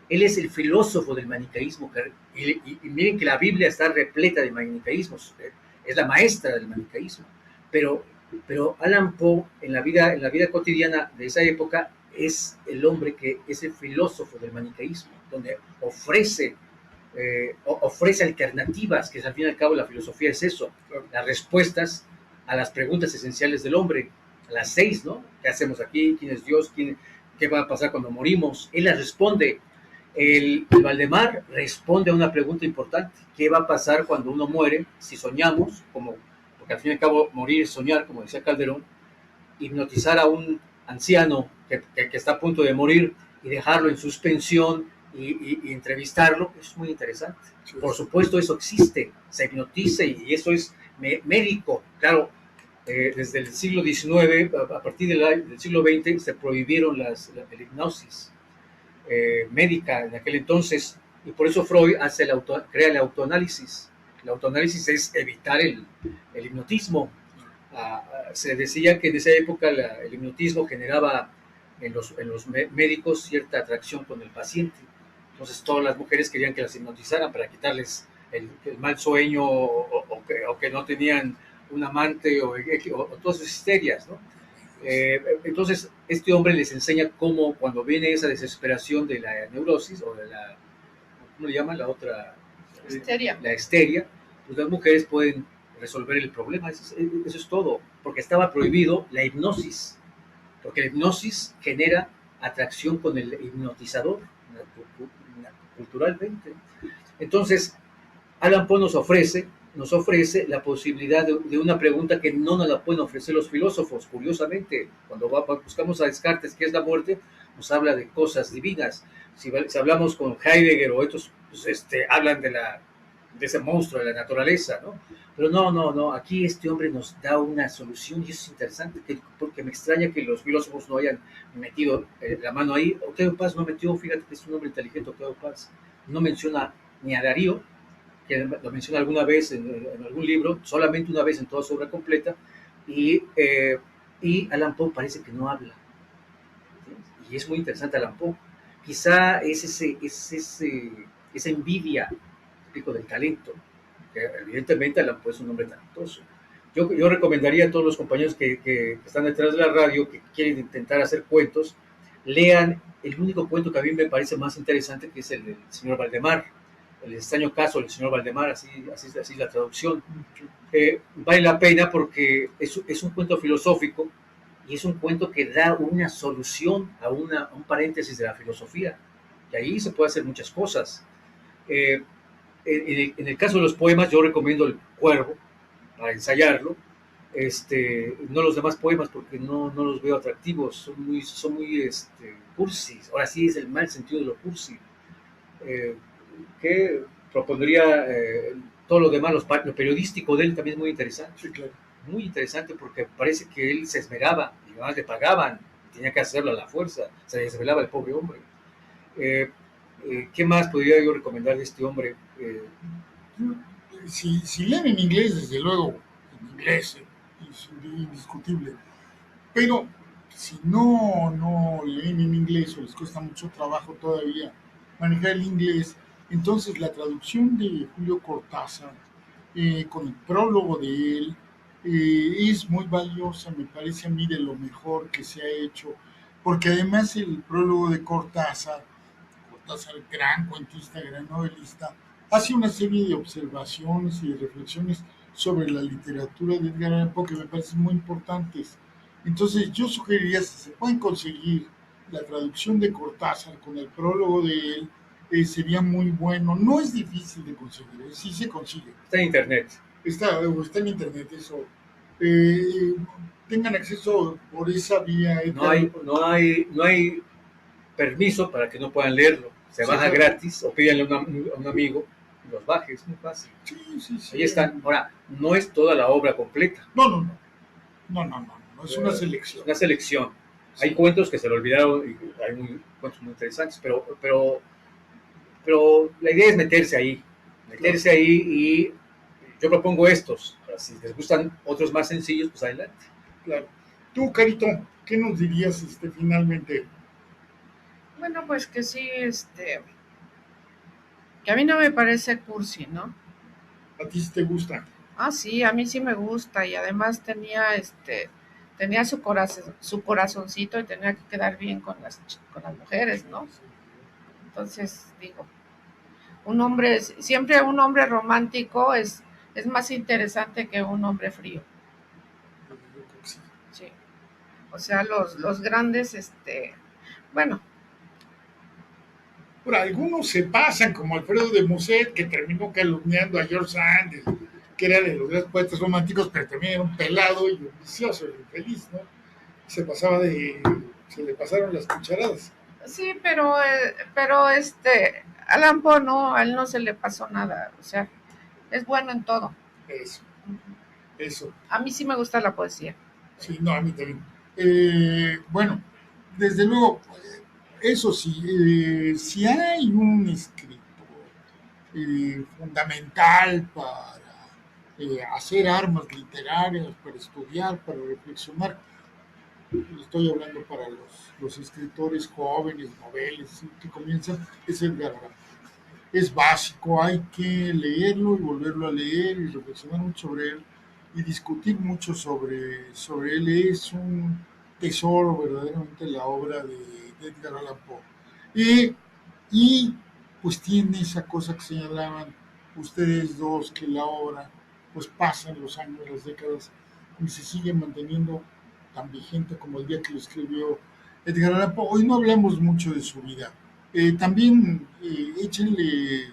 Él es el filósofo del manicaísmo, y miren que la Biblia está repleta de manicaísmos, es la maestra del manicaísmo, pero Allan Poe en la vida cotidiana de esa época es el hombre que es el filósofo del manicaísmo, donde ofrece alternativas, que al fin y al cabo la filosofía es eso, las respuestas a las preguntas esenciales del hombre, a las 6, ¿no? ¿Qué hacemos aquí? ¿Quién es Dios? ¿Qué va a pasar cuando morimos? Él las responde. El Valdemar responde a una pregunta importante: ¿qué va a pasar cuando uno muere? Si soñamos, porque al fin y al cabo morir es soñar, como decía Calderón. Hipnotizar a un anciano que está a punto de morir y dejarlo en suspensión y entrevistarlo, es muy interesante. Por supuesto, eso existe, se hipnotiza, y eso es médico. Claro, desde el siglo XIX, a partir del siglo XX, se prohibieron la hipnosis médica en aquel entonces, Y por eso Freud crea el autoanálisis. El autoanálisis es evitar el hipnotismo. Se decía que en esa época el hipnotismo generaba en los médicos cierta atracción con el paciente. Entonces todas las mujeres querían que las hipnotizaran para quitarles el mal sueño o que no tenían un amante o todas sus histerias, ¿no? Entonces este hombre les enseña cómo cuando viene esa desesperación de la neurosis o de la, ¿cómo le llaman? La otra, la histeria, pues las mujeres pueden resolver el problema. Eso es todo, porque estaba prohibido la hipnosis, porque la hipnosis genera atracción con el hipnotizador, culturalmente. Entonces, Allan Poe nos ofrece la posibilidad de una pregunta que no nos la pueden ofrecer los filósofos. Curiosamente, cuando buscamos a Descartes qué es la muerte, nos habla de cosas divinas. Si hablamos con Heidegger o estos, pues, hablan de ese monstruo de la naturaleza, ¿no? Pero no, aquí este hombre nos da una solución y eso es interesante, porque me extraña que los filósofos no hayan metido la mano ahí. Octavio Paz no metió, fíjate que es un hombre inteligente, Octavio Paz, no menciona ni a Darío, que lo menciona alguna vez en algún libro, solamente una vez en toda su obra completa, y Allan Poe parece que no habla. Y es muy interesante Allan Poe. Quizá es esa envidia típico del talento, que evidentemente Allan Poe es un hombre talentoso. Yo recomendaría a todos los compañeros que están detrás de la radio, que quieren intentar hacer cuentos, lean el único cuento que a mí me parece más interesante, que es el del señor Valdemar, el extraño caso del señor Valdemar, así es la traducción. Vale la pena porque es un cuento filosófico y es un cuento que da una solución a un paréntesis de la filosofía. Y ahí se puede hacer muchas cosas. En el caso de los poemas, yo recomiendo El Cuervo para ensayarlo. No los demás poemas porque no los veo atractivos, son muy cursis. Ahora sí es el mal sentido de lo cursi. Que propondría todo lo demás, lo periodístico de él también es muy interesante. Sí, claro. Muy interesante porque parece que él se esmeraba y además le pagaban, tenía que hacerlo a la fuerza, se desvelaba el pobre hombre. ¿Qué más podría yo recomendar de este hombre? Si leen en inglés, desde luego, en inglés es indiscutible, pero si no leen en inglés o les cuesta mucho trabajo todavía manejar el inglés, entonces la traducción de Julio Cortázar con el prólogo de él es muy valiosa, me parece a mí de lo mejor que se ha hecho, porque además el prólogo de Cortázar, gran cuentista, gran novelista, hace una serie de observaciones y de reflexiones sobre la literatura de Edgar Allan Poe que me parecen muy importantes. Entonces yo sugeriría, si se pueden conseguir la traducción de Cortázar con el prólogo de él, sería muy bueno. No es difícil de conseguir, sí se consigue. Está en internet. Está en internet, eso. Tengan acceso por esa vía. No hay permiso para que no puedan leerlo. Se baja gratis o pídanle a un amigo y los baje, es muy fácil. Sí. Ahí están. Ahora, no es toda la obra completa. No, es una selección. Una selección. Sí. Hay cuentos que se le olvidaron y hay cuentos muy interesantes, pero la idea es meterse ahí y yo propongo estos. Si les gustan otros más sencillos, pues adelante. Claro. Tú, Carito, ¿qué nos dirías finalmente? Bueno, pues que sí, que a mí no me parece cursi, ¿no? ¿A ti sí te gusta? Ah, sí, a mí sí me gusta y además tenía su corazoncito y tenía que quedar bien con las mujeres, ¿no? Entonces, digo, siempre un hombre romántico es más interesante que un hombre frío. Sí. O sea, los grandes, bueno. Por algunos se pasan, como Alfredo de Musset, que terminó calumniando a George Sand, que era de los grandes poetas románticos, pero también era un pelado y un vicioso y infeliz, ¿no? Se le pasaron las cucharadas. Sí, pero Allan Poe no, a él no se le pasó nada, o sea, es bueno en todo. Eso. A mí sí me gusta la poesía. Sí, no, a mí también. Bueno, desde luego, eso sí, si hay un escritor fundamental para hacer armas literarias, para estudiar, para reflexionar. Estoy hablando para los escritores jóvenes, noveles, que comienzan, es Edgar Allan Poe. Es básico, hay que leerlo y volverlo a leer y reflexionar mucho sobre él y discutir mucho sobre él. Es un tesoro verdaderamente la obra de Edgar Allan Poe. Y pues tiene esa cosa que señalaban ustedes dos, que la obra pues pasan los años, las décadas y se sigue manteniendo tan vigente como el día que lo escribió Edgar Allan Poe. Hoy no hablamos mucho de su vida. También échenle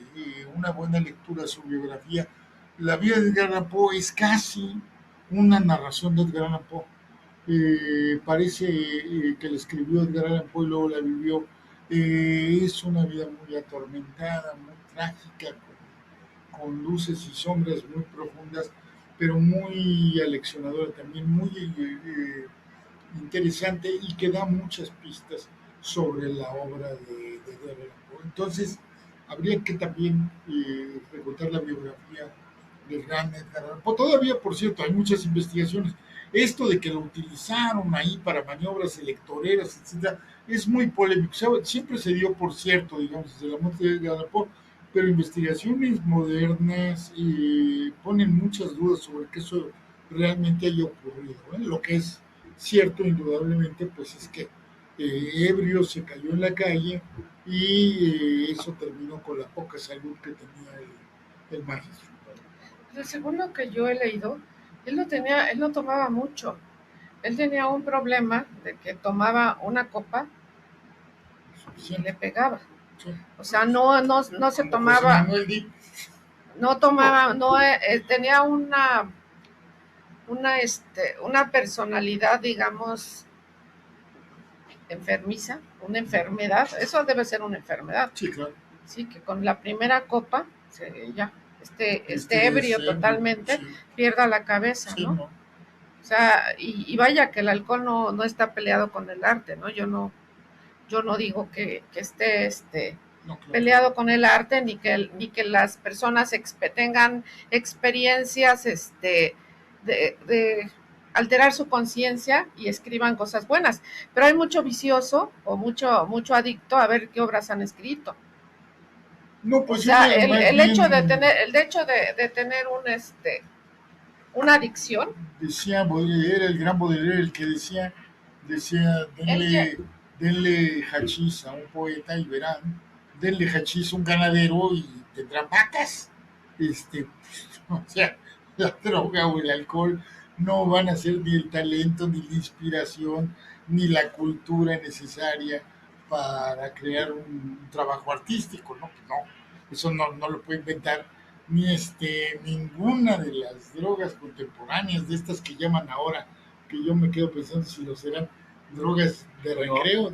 una buena lectura a su biografía. La vida de Edgar Allan Poe es casi una narración de Edgar Allan Poe. Parece que la escribió Edgar Allan Poe y luego la vivió. Es una vida muy atormentada, muy trágica, con luces y sombras muy profundas, pero muy aleccionadora también, muy interesante y que da muchas pistas sobre la obra de Edgar Allan Poe. Entonces, habría que también preguntar la biografía del gran Edgar Allan Poe. Todavía, por cierto, hay muchas investigaciones. Esto de que lo utilizaron ahí para maniobras electoreras, etcétera, es muy polémico. Siempre se dio por cierto, digamos, desde la muerte de Edgar Allan Poe, pero investigaciones modernas ponen muchas dudas sobre que eso realmente haya ocurrido. Lo que es cierto, indudablemente, pues es que ebrio se cayó en la calle y eso terminó con la poca salud que tenía el magistro. Según lo que yo he leído, él no tomaba mucho. Él tenía un problema de que tomaba una copa y le pegaba. Sí. O sea, no se tomaba, no tomaba, tenía una personalidad, digamos, enfermiza, una enfermedad. Eso debe ser una enfermedad. Sí, claro. Sí, que con la primera copa ya ebrio totalmente, sí, pierda la cabeza, sí, ¿no? O sea, y vaya que el alcohol no está peleado con el arte, ¿no? Yo no digo que esté no, claro, peleado con el arte, ni que las personas tengan experiencias de alterar su conciencia y escriban cosas buenas, pero hay mucho vicioso o mucho adicto a ver qué obras han escrito. No, pues o sea, el hecho de tener una adicción. Decía Baudelaire, el gran Baudelaire, el que decía denle hachís a un poeta y verán, denle hachís a un ganadero y tendrán vacas. O sea, la droga o el alcohol no van a ser ni el talento, ni la inspiración, ni la cultura necesaria para crear un trabajo artístico, ¿no? No, eso no lo puede inventar ni ninguna de las drogas contemporáneas, de estas que llaman ahora, que yo me quedo pensando si lo serán, drogas de recreo.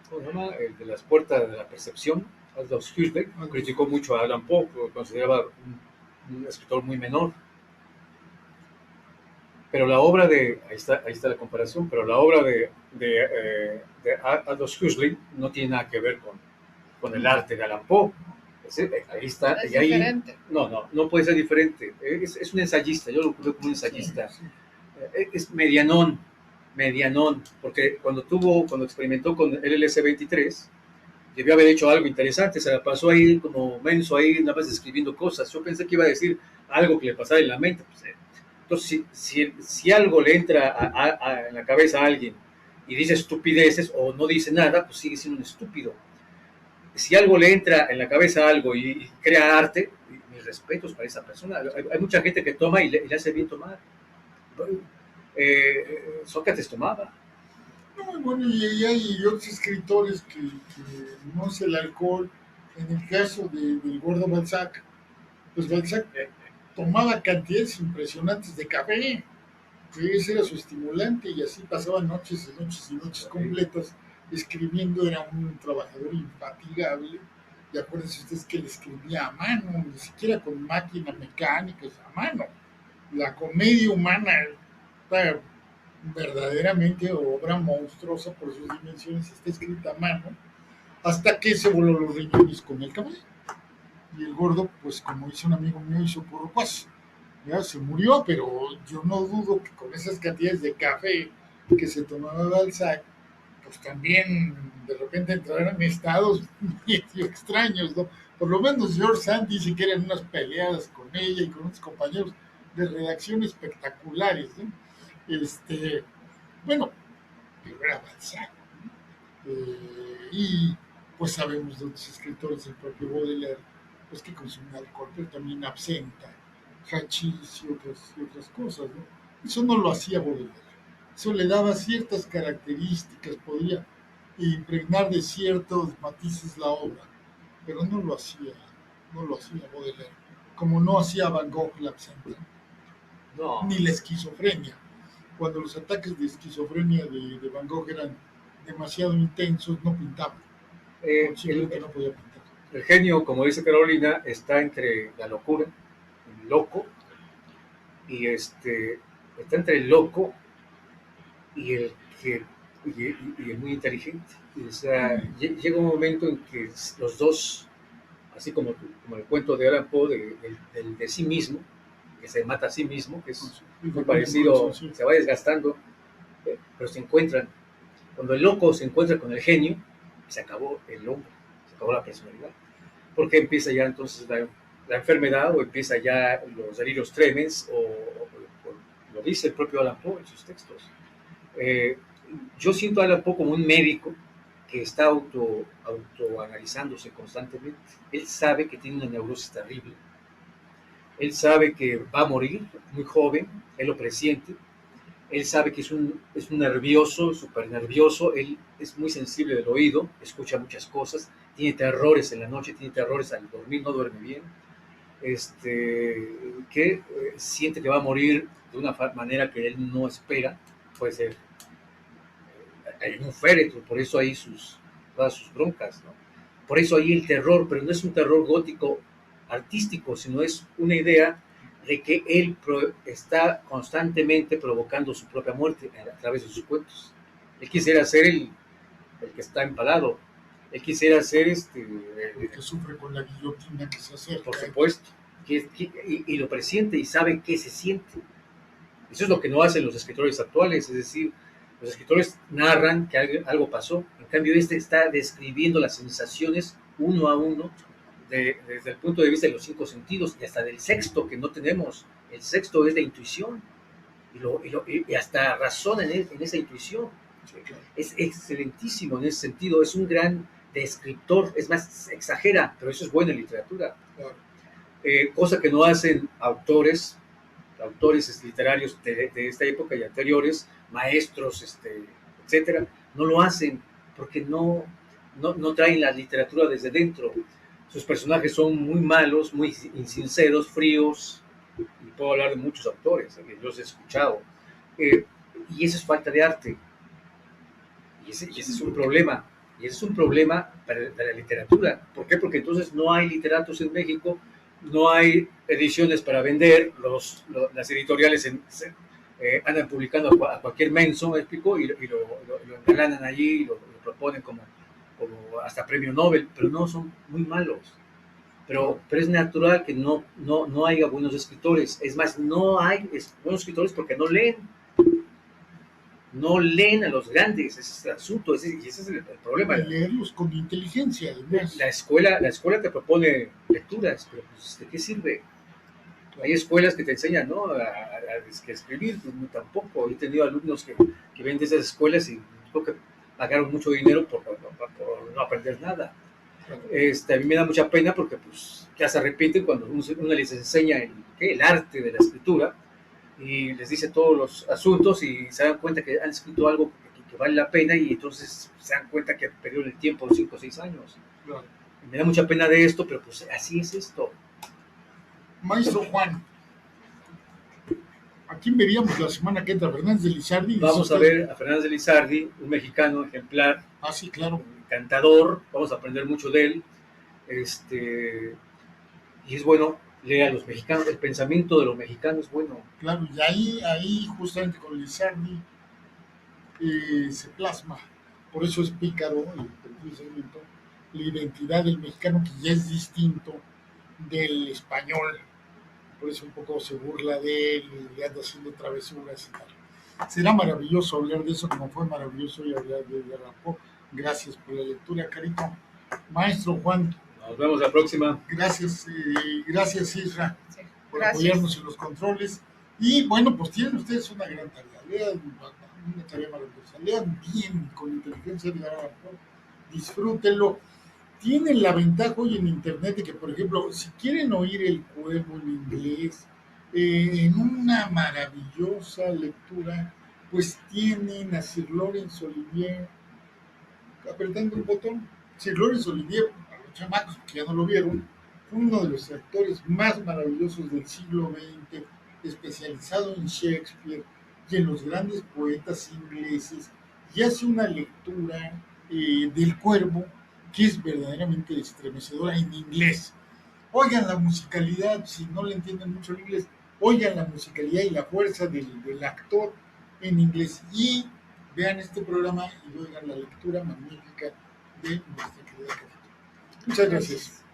¿cómo se llama? El de las puertas de la percepción, Aldous Huxley, criticó mucho a Allan Poe, lo consideraba un escritor muy menor. Pero la obra ahí está la comparación, pero la obra de Aldous Huxley no tiene nada que ver con el arte de Allan Poe. Ahí está, es y ahí diferente. No puede ser diferente. Es un ensayista, yo lo veo como un ensayista. Sí. Es medianón, porque cuando experimentó con el LS-23, debió haber hecho algo interesante, se la pasó ahí como menso ahí, nada más escribiendo cosas. Yo pensé que iba a decir algo que le pasara en la mente. Entonces, si algo le entra en la cabeza a alguien y dice estupideces o no dice nada, pues sigue siendo un estúpido. Si algo le entra en la cabeza a algo y crea arte, mis respetos para esa persona. Hay mucha gente que toma y le hace bien tomar. Sócrates tomaba. No, bueno, y hay otros escritores que no es el alcohol. En el caso del gordo Balzac, pues Balzac tomaba cantidades impresionantes de café. Ese era su estimulante y así pasaba noches y noches y noches completas escribiendo. Era un trabajador infatigable. Y acuérdense ustedes que él escribía a mano, ni siquiera con máquinas mecánicas, a mano. La comedia humana está verdaderamente obra monstruosa por sus dimensiones, está escrita a mano. hasta que se voló los riñones con el café. Y el gordo, pues como dice un amigo mío, hizo porro paso. Ya se murió, pero yo no dudo que con esas cantidades de café que se tomaba Balzac, pues también de repente entraron en estados medio extraños, ¿no? Por lo menos George Sand dice que eran unas peleadas con ella y con unos compañeros de redacción espectaculares, ¿no? Bueno, pero era Balzac. Y pues sabemos de otros escritores, el propio Baudelaire, pues que consumía alcohol, pero también absenta, hachís y otras cosas, ¿no? Eso no lo hacía Baudelaire. Eso le daba ciertas características, podía impregnar de ciertos matices la obra, pero no lo hacía Baudelaire, como no hacía Van Gogh la absenta, No, ni la esquizofrenia. Cuando los ataques de esquizofrenia de Van Gogh eran demasiado intensos, no pintaba, simplemente no podía pintar. el genio, como dice Carolina, está entre la locura, el loco, y está entre el loco y el que y el muy inteligente. O sea, llega un momento en que los dos, así como el cuento de Allan Poe de sí mismo, que se mata a sí mismo, que es muy parecido, se va desgastando, pero se encuentran. Cuando el loco se encuentra con el genio, se acabó el hombre, se acabó la personalidad, porque empieza ya entonces la enfermedad, o empieza ya los delirios tremens, o lo dice el propio Allan Poe en sus textos. Yo siento a Allan Poe como un médico que está autoanalizándose constantemente. Él sabe que tiene una neurosis terrible, él sabe que va a morir muy joven, él lo presiente, él sabe que es un nervioso, súper nervioso, él es muy sensible del oído, escucha muchas cosas, tiene terrores en la noche, tiene terrores al dormir, no duerme bien, que siente que va a morir de una manera que él no espera, puede ser en un féretro, por eso hay todas sus broncas, ¿no? Por eso hay el terror, pero no es un terror gótico artístico, sino es una idea de que él está constantemente provocando su propia muerte a través de sus cuentos. Él quisiera ser el que está empalado, él quisiera ser el que sufre con la guillotina que se acerca. Por supuesto, y lo presiente y sabe qué se siente. Eso es lo que no hacen los escritores actuales, es decir, los escritores narran que algo pasó, en cambio está describiendo las sensaciones uno a uno desde el punto de vista de los 5 sentidos y hasta del sexto que no tenemos. El sexto es la intuición y hasta razona en esa intuición. Es excelentísimo en ese sentido, es un gran descriptor, es más, exagera, pero eso es bueno en literatura. Cosa que no hacen autores literarios de esta época y anteriores, maestros, etcétera, no lo hacen porque no traen la literatura desde dentro. Sus personajes son muy malos, muy insinceros, fríos, y puedo hablar de muchos autores, que los he escuchado, y eso es falta de arte, y ese es un problema, y ese es un problema para la literatura. ¿Por qué? Porque entonces no hay literatos en México, no hay ediciones para vender, las editoriales andan publicando a cualquier menso, ¿me explico? Y lo engalanan allí, y lo proponen como hasta premio Nobel, pero no, son muy malos. Pero es natural que no haya buenos escritores. Es más, no hay buenos escritores porque no leen. No leen a los grandes, ese es el asunto, y ese es el problema. Leerlos con inteligencia, además. La escuela te propone lecturas, pero pues, ¿de qué sirve? Hay escuelas que te enseñan, ¿no? a escribir, pues, tampoco. He tenido alumnos que ven de esas escuelas y creo que pagaron mucho dinero por no aprender nada. A mí me da mucha pena porque pues ya se arrepienten cuando uno les enseña el arte de la escritura y les dice todos los asuntos y se dan cuenta que han escrito algo que vale la pena, y entonces se dan cuenta que perdieron el tiempo 5 o 6 años. Claro. Me da mucha pena de esto, pero pues así es esto. Maestro Juan, ¿a quién veríamos la semana que entra? ¿Fernández de Lizardi? Vamos a ver a Fernández de Lizardi, un mexicano ejemplar. Ah, sí, claro. Encantador, vamos a aprender mucho de él. Y es bueno leer a los mexicanos, el pensamiento de los mexicanos es bueno. Claro, y ahí justamente con Lizardi se plasma. Por eso es pícaro el pensamiento, la identidad del mexicano, que ya es distinto del español. Por eso un poco se burla de él y anda haciendo travesuras y tal. Será maravilloso hablar de eso, como fue maravilloso hoy hablar de Edgar Allan Poe. Gracias por la lectura, Carito. Maestro Juan. Nos vemos la próxima. Gracias, gracias Isra, Sí, por gracias. apoyarnos en los controles. Y bueno, pues tienen ustedes una gran tarea. Lean una tarea maravillosa. Lean bien con inteligencia de Edgar Allan Poe. Disfrútenlo. Tienen la ventaja hoy en internet de que, por ejemplo, si quieren oír El Cuervo en inglés, en una maravillosa lectura, pues tienen a Sir Laurence Olivier apretando un botón. Sir Laurence Olivier, a los chamacos que ya no lo vieron, fue uno de los actores más maravillosos del siglo XX, especializado en Shakespeare y en los grandes poetas ingleses, y hace una lectura del Cuervo que es verdaderamente estremecedora en inglés. Oigan la musicalidad, si no le entienden mucho el inglés, oigan la musicalidad y la fuerza del actor en inglés y vean este programa y oigan la lectura magnífica de nuestra querida Carita. Muchas gracias.